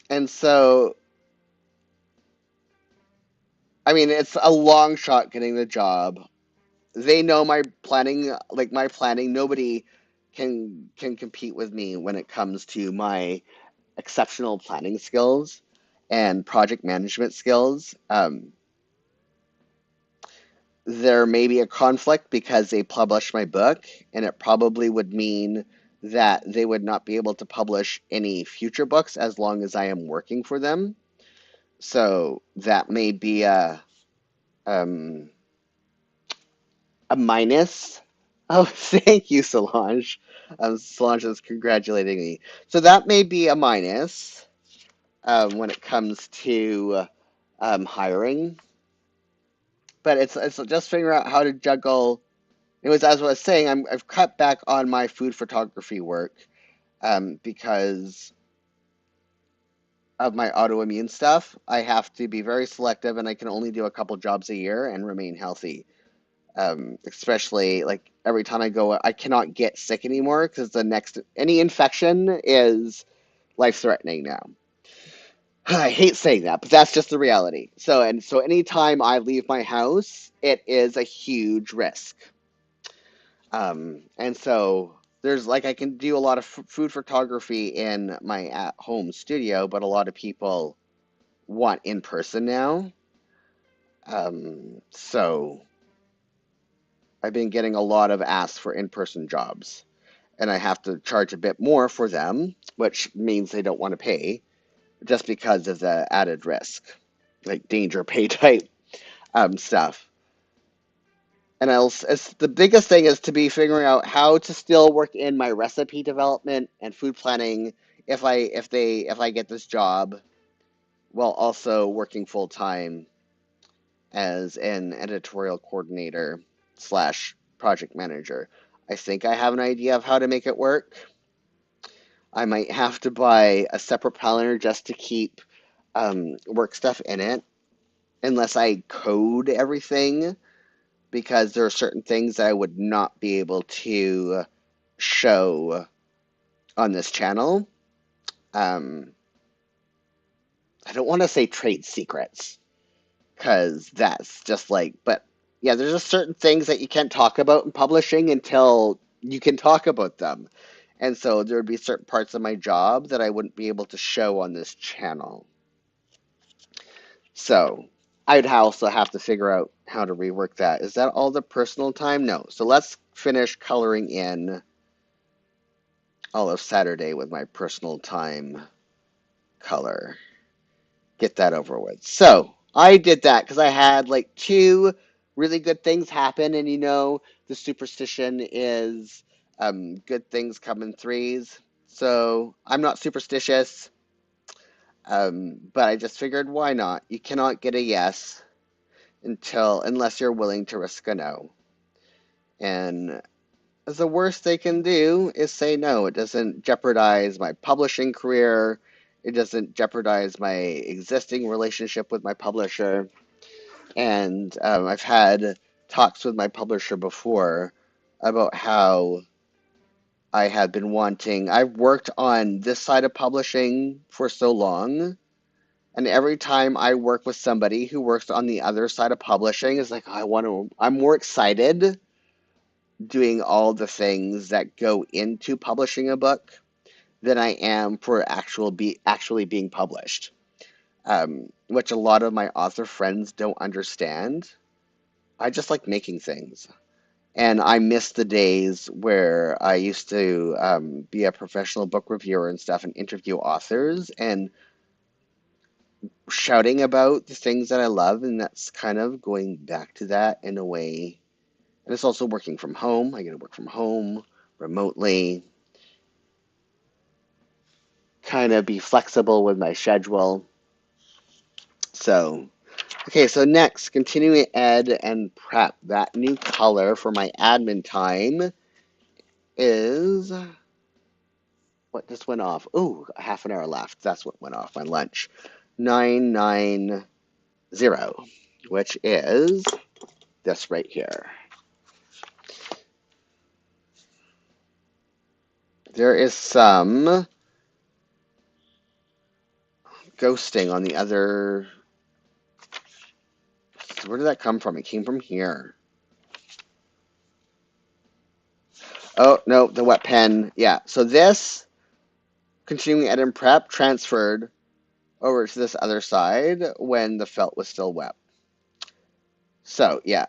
and so, I mean, it's a long shot getting the job. They know my planning, like my planning. Nobody can compete with me when it comes to my exceptional planning skills and project management skills. There may be a conflict because they published my book, and it probably would mean that they would not be able to publish any future books as long as I am working for them. So that may be um, a minus. Oh, thank you, Solange. Solange is congratulating me. So that may be a minus when it comes to hiring. But it's just figuring out how to juggle. It was as I was saying, I've cut back on my food photography work because of my autoimmune stuff. I have to be very selective, and I can only do a couple jobs a year and remain healthy. Especially like every time I go, I cannot get sick anymore because the next any infection is life-threatening now. I hate saying that, but that's just the reality. So anytime I leave my house, it is a huge risk. And so there's like I can do a lot of food photography in my at-home studio, but a lot of people want in person now. So I've been getting a lot of asks for in-person jobs, and I have to charge a bit more for them, which means they don't want to pay just because of the added risk, like danger pay type stuff. And else, it's, the biggest thing is to be figuring out how to still work in my recipe development and food planning if I get this job while also working full time as an editorial coordinator slash project manager. I think I have an idea of how to make it work. I might have to buy a separate planner just to keep work stuff in it, unless I code everything, because there are certain things that I would not be able to show on this channel. Um, I don't want to say trade secrets because that's just like, but yeah, there's just certain things that you can't talk about in publishing until you can talk about them. And so there would be certain parts of my job that I wouldn't be able to show on this channel. So I'd also have to figure out how to rework that. Is that all the personal time? No. So let's finish coloring in all of Saturday with my personal time color. Get that over with. So I did that because I had like two really good things happen, and the superstition is good things come in threes. So I'm not superstitious, but I just figured why not? You cannot get a yes unless you're willing to risk a no. And the worst they can do is say no. It doesn't jeopardize my publishing career. It doesn't jeopardize my existing relationship with my publisher. And I've had talks with my publisher before about how I have been wanting. I've worked on this side of publishing for so long. And every time I work with somebody who works on the other side of publishing, it's like, I'm more excited doing all the things that go into publishing a book than I am for actually being published, which a lot of my author friends don't understand. I just like making things. And I miss the days where I used to be a professional book reviewer and stuff and interview authors. And shouting about the things that I love, and that's kind of going back to that in a way. And it's also working from home. I get to work from home remotely, kind of be flexible with my schedule. So, okay, so next, continuing ed and prep. That new color for my admin time is what just went off? Ooh, a half an hour left. That's what went off my lunch. 990, which is this right here. There is some ghosting on the other. Where did that come from? It came from here. Oh, no, the wet pen. Yeah, so this continuing ed and prep transferred over to this other side when the felt was still wet. So, yeah,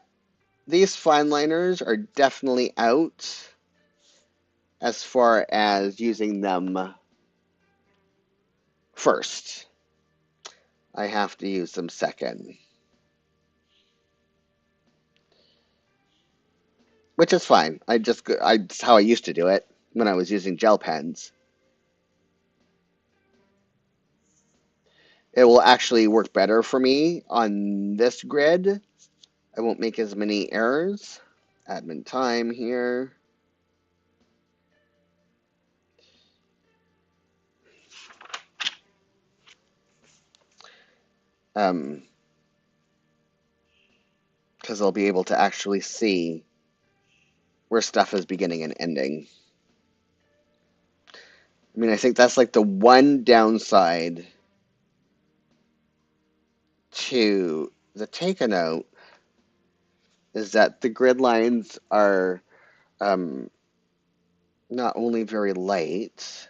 these fine liners are definitely out as far as using them first. I have to use them second, which is fine. It's how I used to do it when I was using gel pens. It will actually work better for me on this grid. I won't make as many errors. Admin time here. Because I'll be able to actually see where stuff is beginning and ending. I mean, I think that's like the one downside to the Takanote is that the grid lines are not only very light,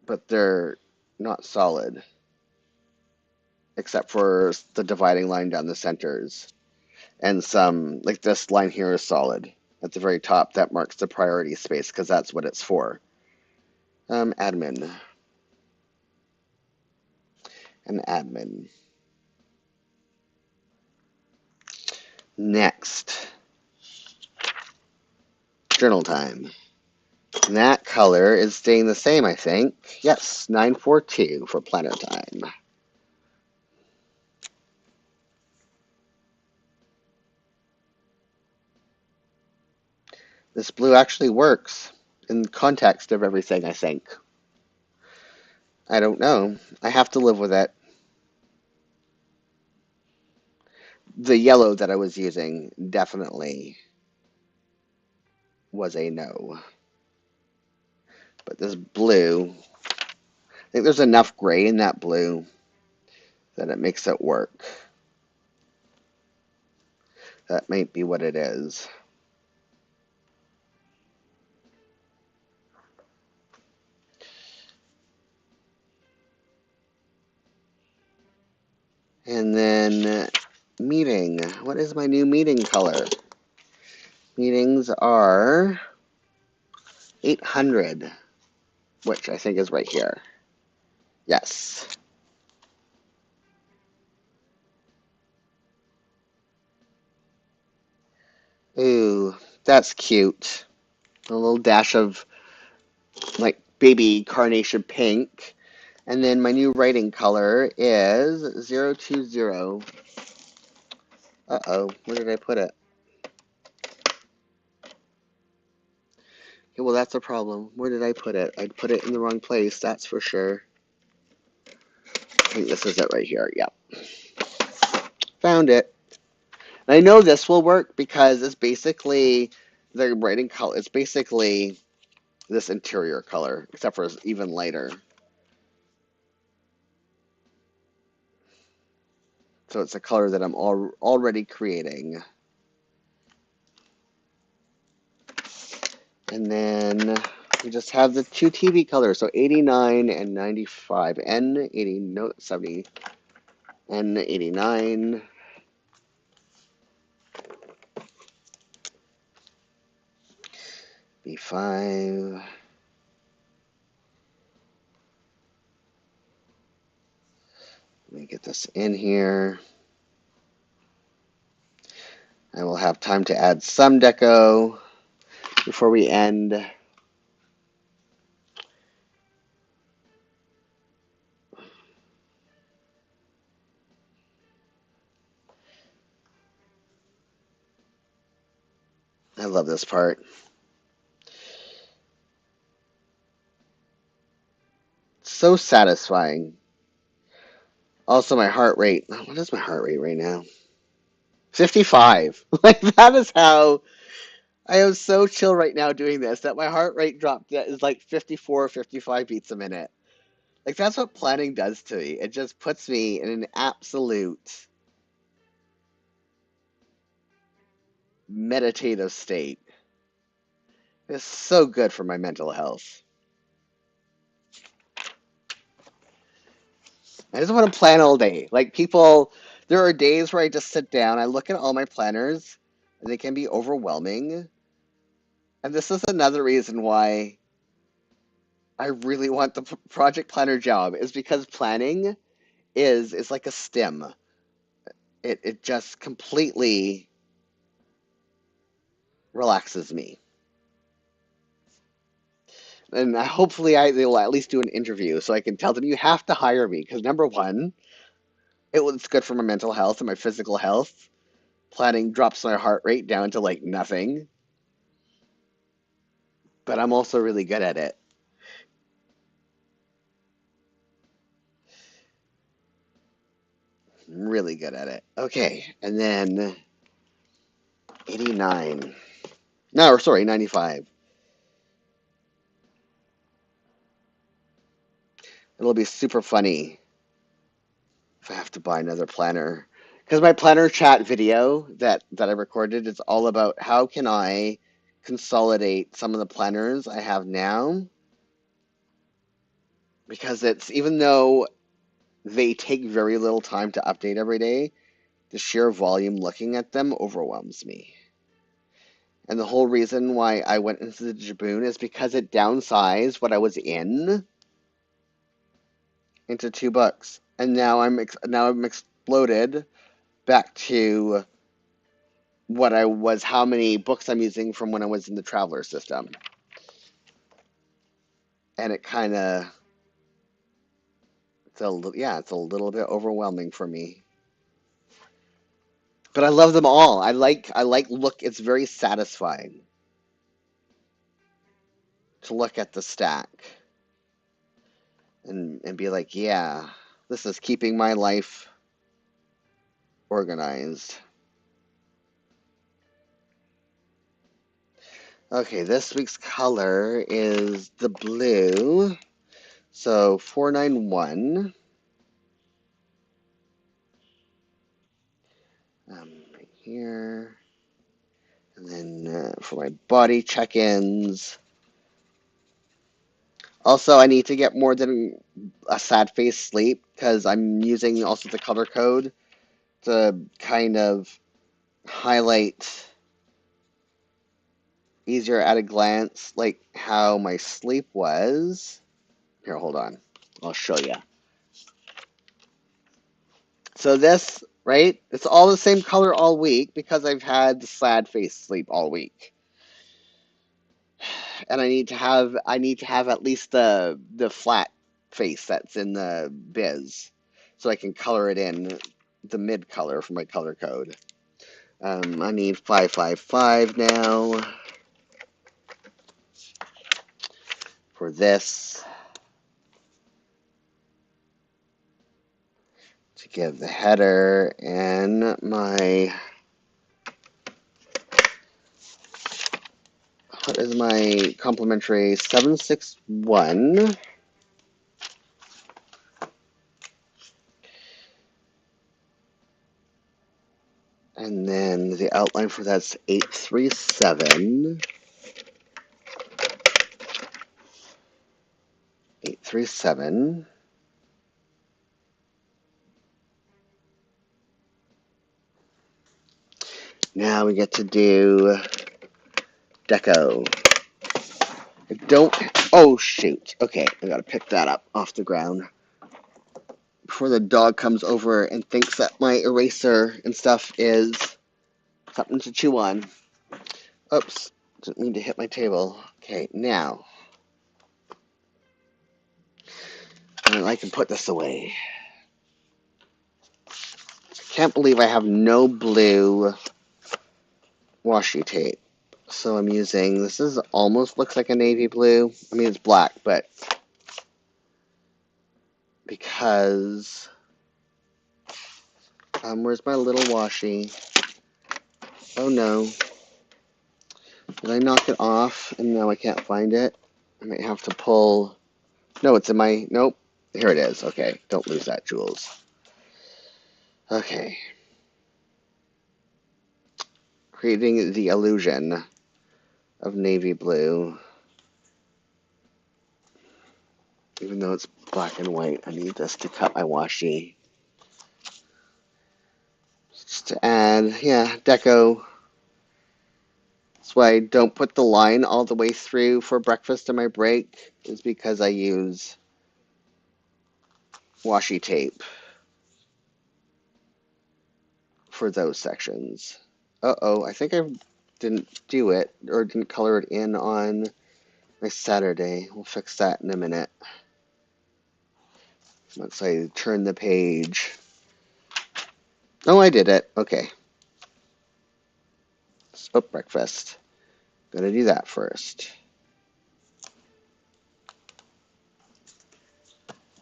but they're not solid, except for the dividing line down the centers. And some, like this line here is solid. At the very top, that marks the priority space because that's what it's for. Admin. And admin. Next. Journal time. And that color is staying the same, I think. Yes, 942 for planner time. This blue actually works in context of everything, I think. I don't know. I have to live with it. The yellow that I was using definitely was a no. But this blue, I think there's enough gray in that blue that it makes it work. That might be what it is. And then meeting. What is my new meeting color? Meetings are 800, which I think is right here. Yes. Ooh, that's cute. A little dash of like baby carnation pink. And then my new writing color is 020. Uh-oh, where did I put it? Okay, well, that's a problem. Where did I put it? I put it in the wrong place, that's for sure. I think this is it right here. Yep. Found it. And I know this will work because it's basically the writing color. It's basically this interior color, except for it's even lighter. So it's a color that I'm already creating. And then we just have the two TV colors, so 89 and 95, N80, no, 70, N89. B5. Let me get this in here. I will have time to add some deco before we end. I love this part. So satisfying. Also, my heart rate. What is my heart rate right now? 55. Like, that is how I am so chill right now doing this that my heart rate dropped. That is like 54, 55 beats a minute. Like, that's what planning does to me. It just puts me in an absolute meditative state. It's so good for my mental health. I just want to plan all day. Like, people, there are days where I just sit down, I look at all my planners, and they can be overwhelming. And this is another reason why I really want the project planner job, is because planning is like a stim. It just completely relaxes me. And hopefully they will at least do an interview so I can tell them you have to hire me because number one, it's good for my mental health and my physical health. Planning drops my heart rate down to like nothing, but I'm also really good at it. I'm really good at it. Okay, and then 89. No, sorry, 95. It'll be super funny if I have to buy another planner. Because my planner chat video that I recorded is all about how can I consolidate some of the planners I have now. Because it's, even though they take very little time to update every day, the sheer volume looking at them overwhelms me. And the whole reason why I went into the Jibun is because it downsized what I was in into 2 books. And now I'm exploded back to what I was, how many books I'm using from when I was in the Traveler system. And it kind of, it's a little bit overwhelming for me. But I love them all. Look, it's very satisfying to look at the stack and be like, yeah, this is keeping my life organized. Okay, this week's color is the blue. So 491. Right here. And then for my body check-ins. Also, I need to get more than a sad face sleep because I'm using also the color code to kind of highlight easier at a glance, like how my sleep was. Here, hold on. I'll show you. So this, right? It's all the same color all week because I've had the sad face sleep all week. And I need to have at least the flat face that's in the biz so I can color it in the mid color for my color code. I need 555 now for this to give the header, and what is my complimentary 761. And then the outline for that's 837. 837. Now we get to do deco. I don't. Oh, shoot. Okay, I gotta pick that up off the ground before the dog comes over and thinks that my eraser and stuff is something to chew on. Oops, didn't mean to hit my table. Okay, now I can put this away. Can't believe I have no blue washi tape. So I'm using, this is almost looks like a navy blue. I mean, it's black, but because, where's my little washi? Oh no. Did I knock it off and now I can't find it? I might have to pull, no, it's in my, nope. Here it is. Okay, don't lose that, Jules. Okay. Creating the illusion of navy blue. Even though it's black and white, I need this to cut my washi. Just to add, yeah, deco. That's why I don't put the line all the way through for breakfast in my break, is because I use washi tape for those sections. Uh-oh, I think I didn't do it, or didn't color it in on my Saturday. We'll fix that in a minute. Once I turn the page. Oh, I did it. Okay. Oh, breakfast. Gotta do that first.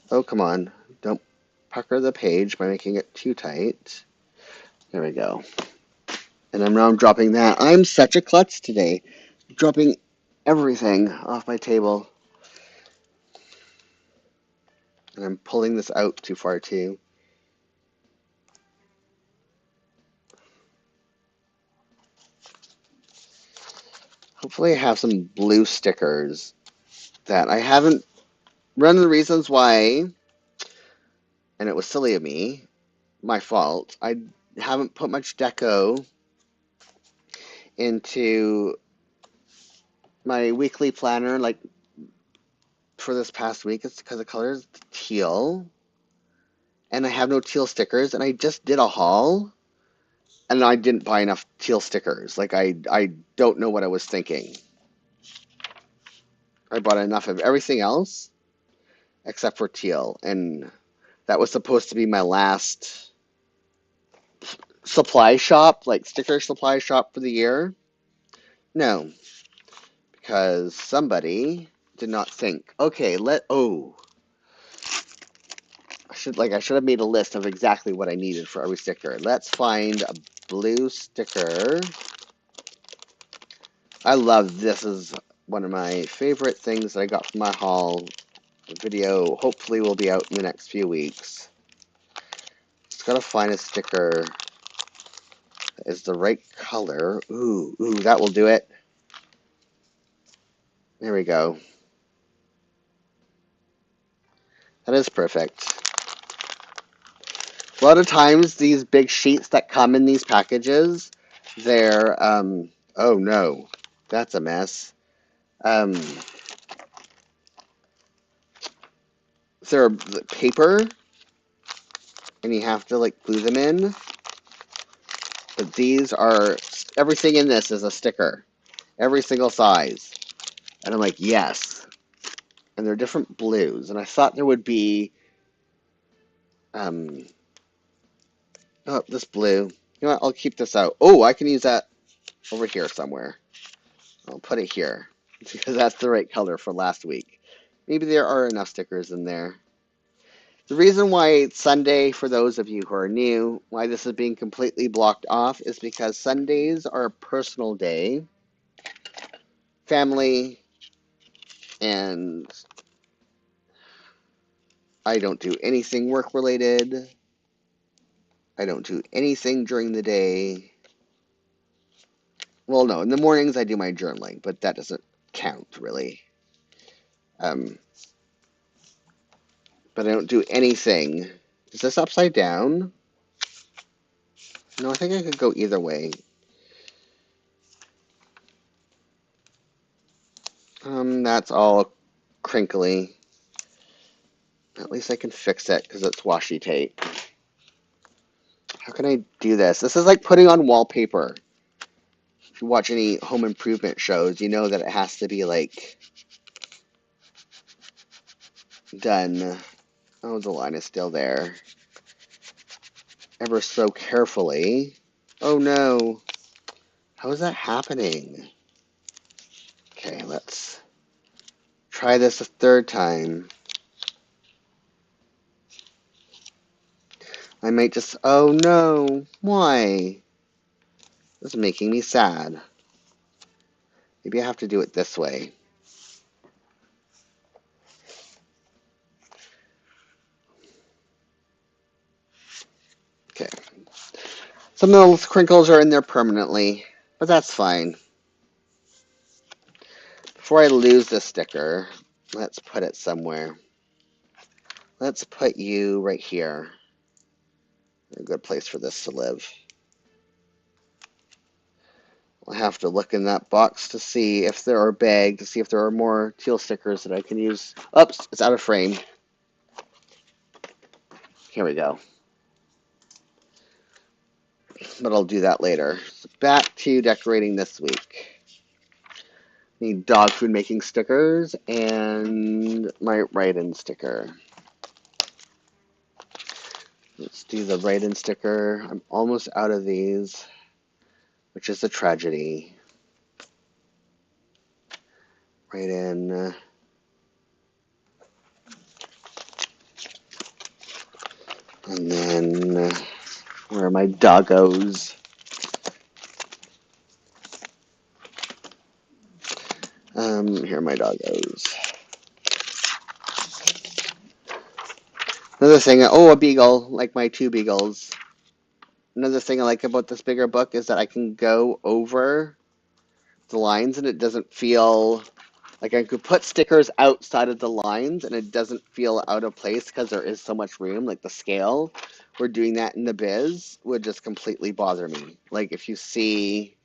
Oh, come on. Don't pucker the page by making it too tight. There we go. And I'm dropping that. I'm such a klutz today. Dropping everything off my table. And I'm pulling this out too far too. Hopefully I have some blue stickers that I haven't. One of the reasons why, and it was silly of me, my fault, I haven't put much deco into my weekly planner, like for this past week. It's because the color is teal, and I have no teal stickers, and I just did a haul, and I didn't buy enough teal stickers. Like, I don't know what I was thinking. I bought enough of everything else except for teal, and that was supposed to be my last supply shop, like sticker supply shop for the year. No, because somebody did not think, okay, I should have made a list of exactly what I needed for every sticker. Let's find a blue sticker. I love this. Is one of my favorite things that I got from my haul. The video hopefully will be out in the next few weeks. Just gotta find a sticker that is the right color. Ooh, that will do it. There we go. That is perfect. A lot of times, these big sheets that come in these packages, they're, oh no, that's a mess. Um, they're paper, and you have to, like, glue them in. But these are, everything in this is a sticker. Every single size. And I'm like, yes. And they're different blues. And I thought there would be, oh, this blue. You know what, I'll keep this out. Oh, I can use that over here somewhere. I'll put it here because that's the right color for last week. Maybe there are enough stickers in there. The reason why it's Sunday, for those of you who are new, why this is being completely blocked off is because Sundays are a personal day, family, and I don't do anything work related. I don't do anything during the day. Well, no, in the mornings I do my journaling, but that doesn't count really. Um, but I don't do anything. Is this upside down? No, I think I could go either way. That's all crinkly. At least I can fix it because it's washi tape. How can I do this? This is like putting on wallpaper. If you watch any home improvement shows, you know that it has to be like done. Oh, the line is still there. Ever so carefully. Oh no. How is that happening? Okay, let's try this a third time. I might just, oh no, why? This is making me sad. Maybe I have to do it this way. Okay. Some of those crinkles are in there permanently, but that's fine. Before I lose the sticker, let's put it somewhere. Let's put you right here. A good place for this to live. I'll have to look in that box to see if there are bags, to see if there are more teal stickers that I can use. Oops, it's out of frame. Here we go. But I'll do that later. So back to decorating this week. Need dog food making stickers and my write-in sticker. Let's do the write-in sticker. I'm almost out of these, which is a tragedy. Write-in. And then, where are my doggos? Here are my doggos. Another thing, oh, a beagle, like my two beagles. Another thing I like about this bigger book is that I can go over the lines and it doesn't feel like I could put stickers outside of the lines and it doesn't feel out of place because there is so much room. Like the scale, we're doing that in the biz would just completely bother me. Like if you see,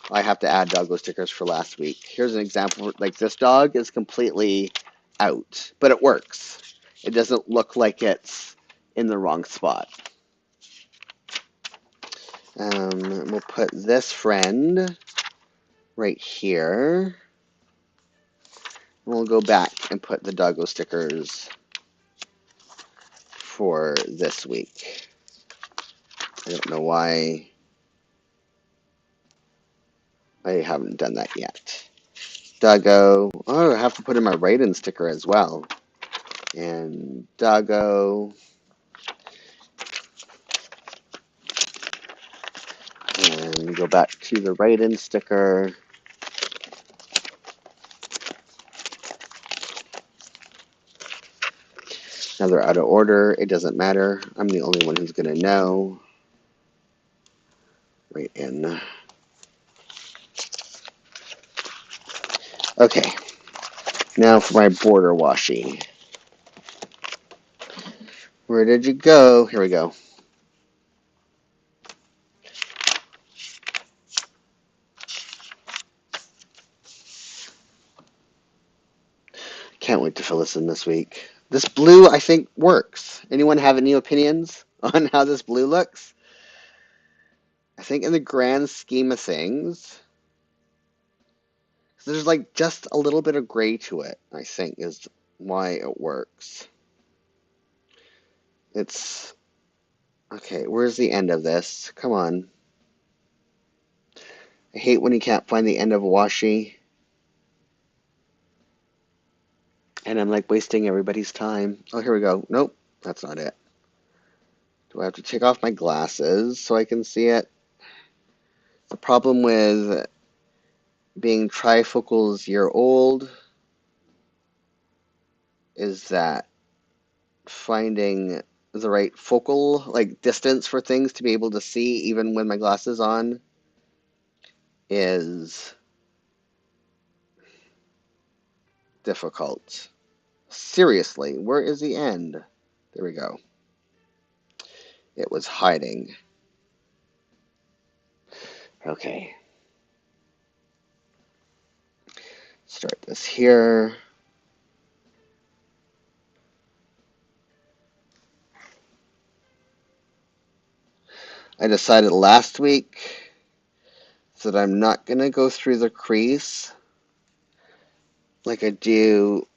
I have to add doggo stickers for last week. Here's an example. Like this dog is completely out, but it works. It doesn't look like it's in the wrong spot. We'll put this friend right here. We'll go back and put the doggo stickers for this week. I don't know why I haven't done that yet. Doggo. Oh, I have to put in my write-in sticker as well. And doggo. And go back to the write-in sticker. Now they're out of order. It doesn't matter. I'm the only one who's going to know. Right in. Okay. Now for my border washi. Where did you go? Here we go. Can't wait to fill this in this week. This blue, I think, works. Anyone have any opinions on how this blue looks? I think in the grand scheme of things, there's like just a little bit of gray to it, I think, is why it works. It's, okay, where's the end of this? Come on. I hate when you can't find the end of a washi. And I'm like wasting everybody's time. Oh, here we go. Nope, that's not it. Do I have to take off my glasses so I can see it? The problem with being trifocals year old is that finding the right focal like distance for things to be able to see even with my glasses on is difficult. Seriously, where is the end? There we go. It was hiding. Okay. Start this here. I decided last week that I'm not going to go through the crease like I do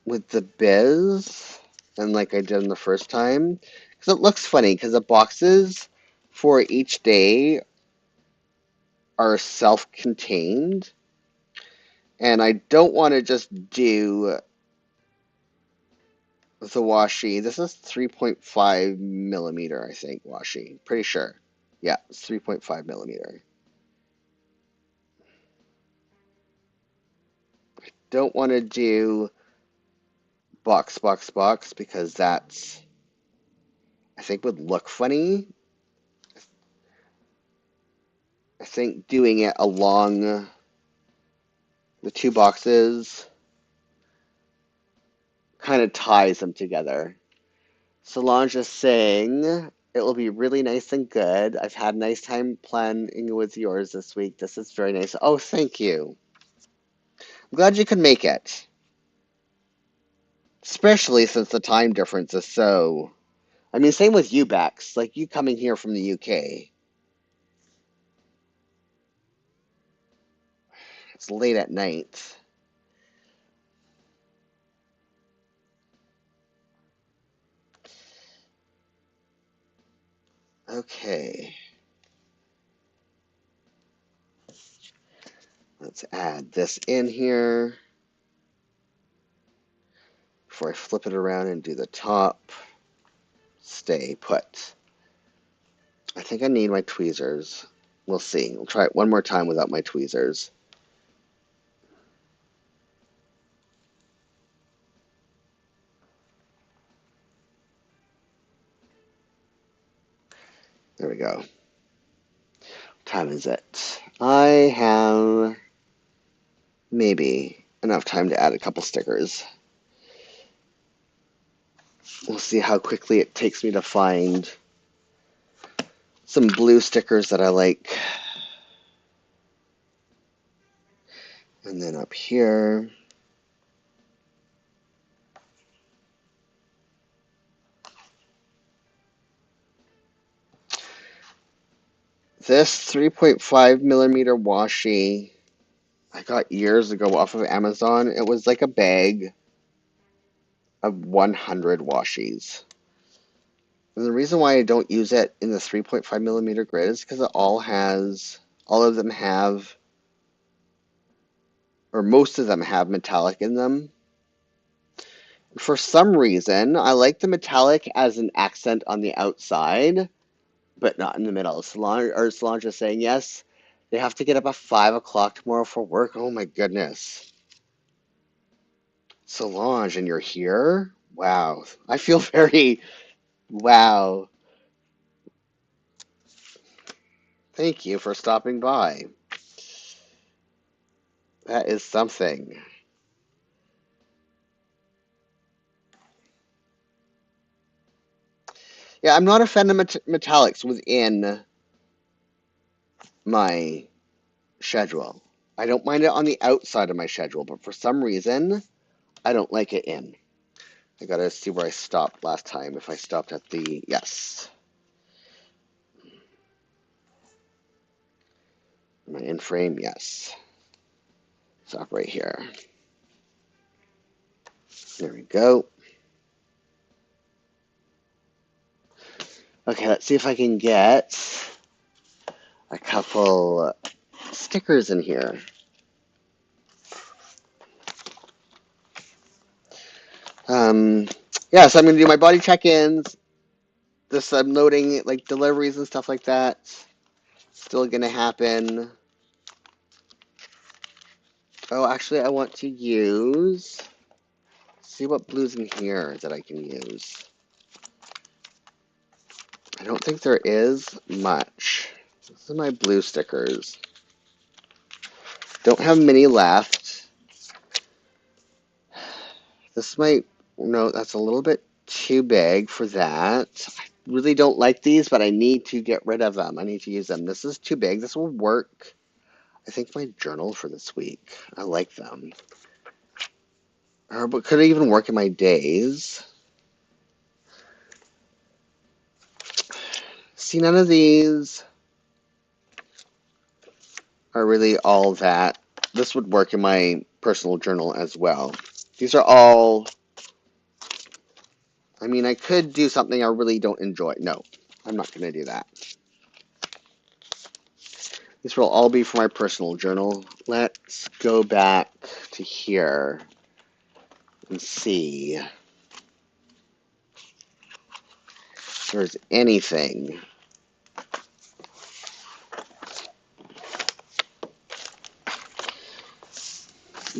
with the biz and like I did in the first time. Because it looks funny because the boxes for each day are self-contained. And I don't want to just do the washi. This is 3.5 millimeter, I think, washi. Pretty sure. Yeah, it's 3.5 millimeter. Don't want to do box because that's, I think, would look funny. I think doing it along the two boxes kind of ties them together. Solange is saying it will be really nice and good. I've had a nice time planning with yours this week. This is very nice. Oh, thank you. I'm glad you could make it. Especially since the time difference is so. I mean, same with you, Bex. Like you coming here from the UK. It's late at night. Okay. Let's add this in here before I flip it around and do the top. Stay put. I think I need my tweezers. We'll see. We'll try it one more time without my tweezers. There we go. What time is it? I have maybe enough time to add a couple stickers. We'll see how quickly it takes me to find some blue stickers that I like. And then up here, this 3.5 millimeter washi I got years ago off of Amazon. It was like a bag of 100 washies. And the reason why I don't use it in the 3.5 millimeter grid is because all of them have, or most of them have metallic in them. For some reason, I like the metallic as an accent on the outside, but not in the middle. Solange is saying, yes, they have to get up at 5 o'clock tomorrow for work. Oh my goodness. Solange, and you're here? Wow. I feel very, wow. Thank you for stopping by. That is something. Yeah, I'm not a fan of metallics within my schedule. I don't mind it on the outside of my schedule, but for some reason, I don't like it in. I gotta see where I stopped last time. If I stopped at the, yes. Am I in frame? Yes. Stop right here. There we go. Okay, let's see if I can get a couple stickers in here. Yeah, so I'm gonna do my body check-ins, this unloading, like deliveries and stuff like that. Still gonna happen. Oh, actually, I want to use, see what blue's in here that I can use. I don't think there is much. These are my blue stickers. Don't have many left. This might, no, that's a little bit too big for that. I really don't like these, but I need to get rid of them. I need to use them. This is too big. This will work. I think my journal for this week. I like them. But could even work in my days. See, none of these are really all that. This would work in my personal journal as well. These are all, I mean, I could do something I really don't enjoy. No, I'm not going to do that. These will all be for my personal journal. Let's go back to here and see if there's anything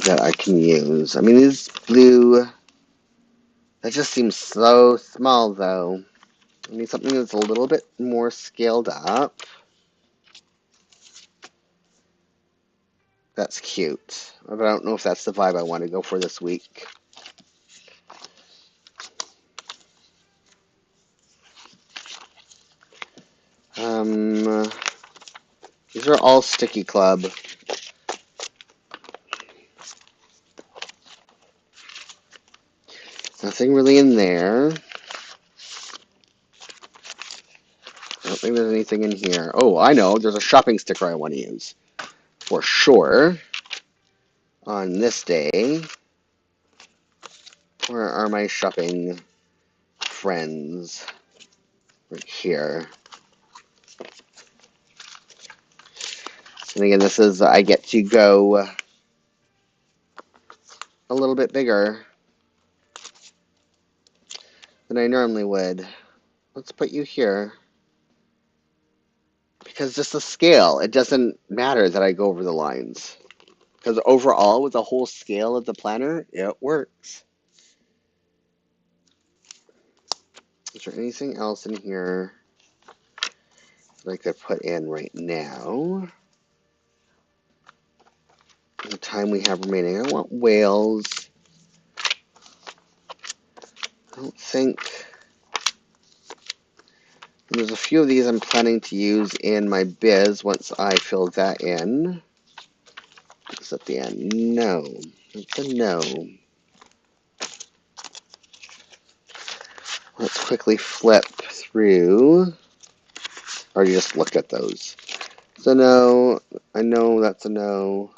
that I can use. I mean, these blue, that just seems so small, though. I need something that's a little bit more scaled up. That's cute. But I don't know if that's the vibe I want to go for this week. These are all Sticky Club. Nothing really in there. I don't think there's anything in here. Oh, I know. There's a shopping sticker I want to use. For sure. On this day. Where are my shopping friends? Right here. And again, this is, I get to go a little bit bigger than I normally would. Let's put you here. Because just the scale, it doesn't matter that I go over the lines. Because overall, with the whole scale of the planner, it works. Is there anything else in here that I could put in right now? The time we have remaining. I want whales. I don't think. There's a few of these I'm planning to use in my biz once I fill that in. It's at the end. No. It's a no. Let's quickly flip through. I already just looked at those. It's a no. I know that's a no.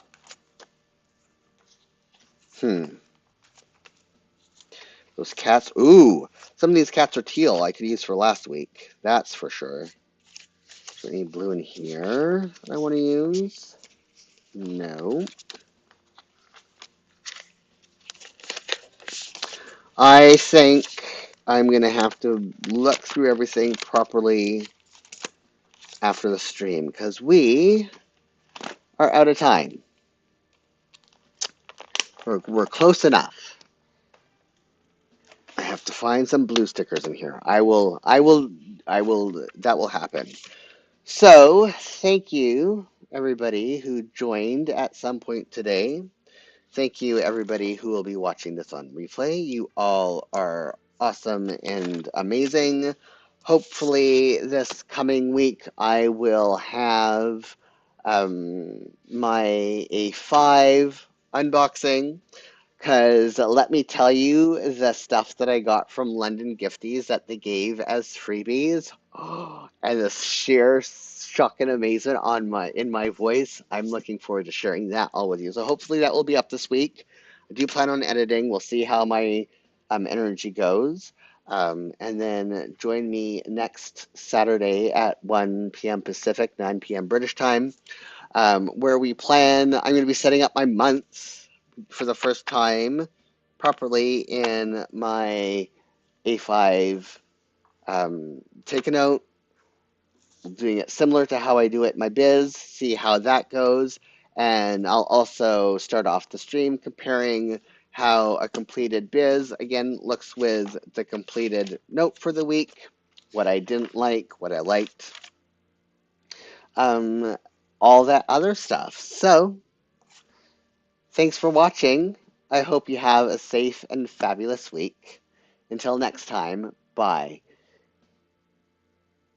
Those cats. Ooh. Some of these cats are teal I could use for last week. That's for sure. Is there any blue in here that I want to use? No. I think I'm going to have to look through everything properly after the stream because we are out of time. We're close enough. I have to find some blue stickers in here. That will happen. So, thank you, everybody who joined at some point today. Thank you, everybody who will be watching this on replay. You all are awesome and amazing. Hopefully, this coming week, I will have my A5 unboxing. Because let me tell you, the stuff that I got from London Gifties that they gave as freebies, and the sheer shock and amazement in my voice, I'm looking forward to sharing that all with you. So hopefully that will be up this week. I do plan on editing. We'll see how my energy goes. And then join me next Saturday at 1 p.m. Pacific, 9 p.m. British time, where I'm going to be setting up my months for the first time properly in my A5 take a note, doing it similar to how I do it in my biz, see how that goes, and I'll also start off the stream comparing how a completed biz, again, looks with the completed note for the week, what I didn't like, what I liked, all that other stuff. So, thanks for watching. I hope you have a safe and fabulous week. Until next time, bye.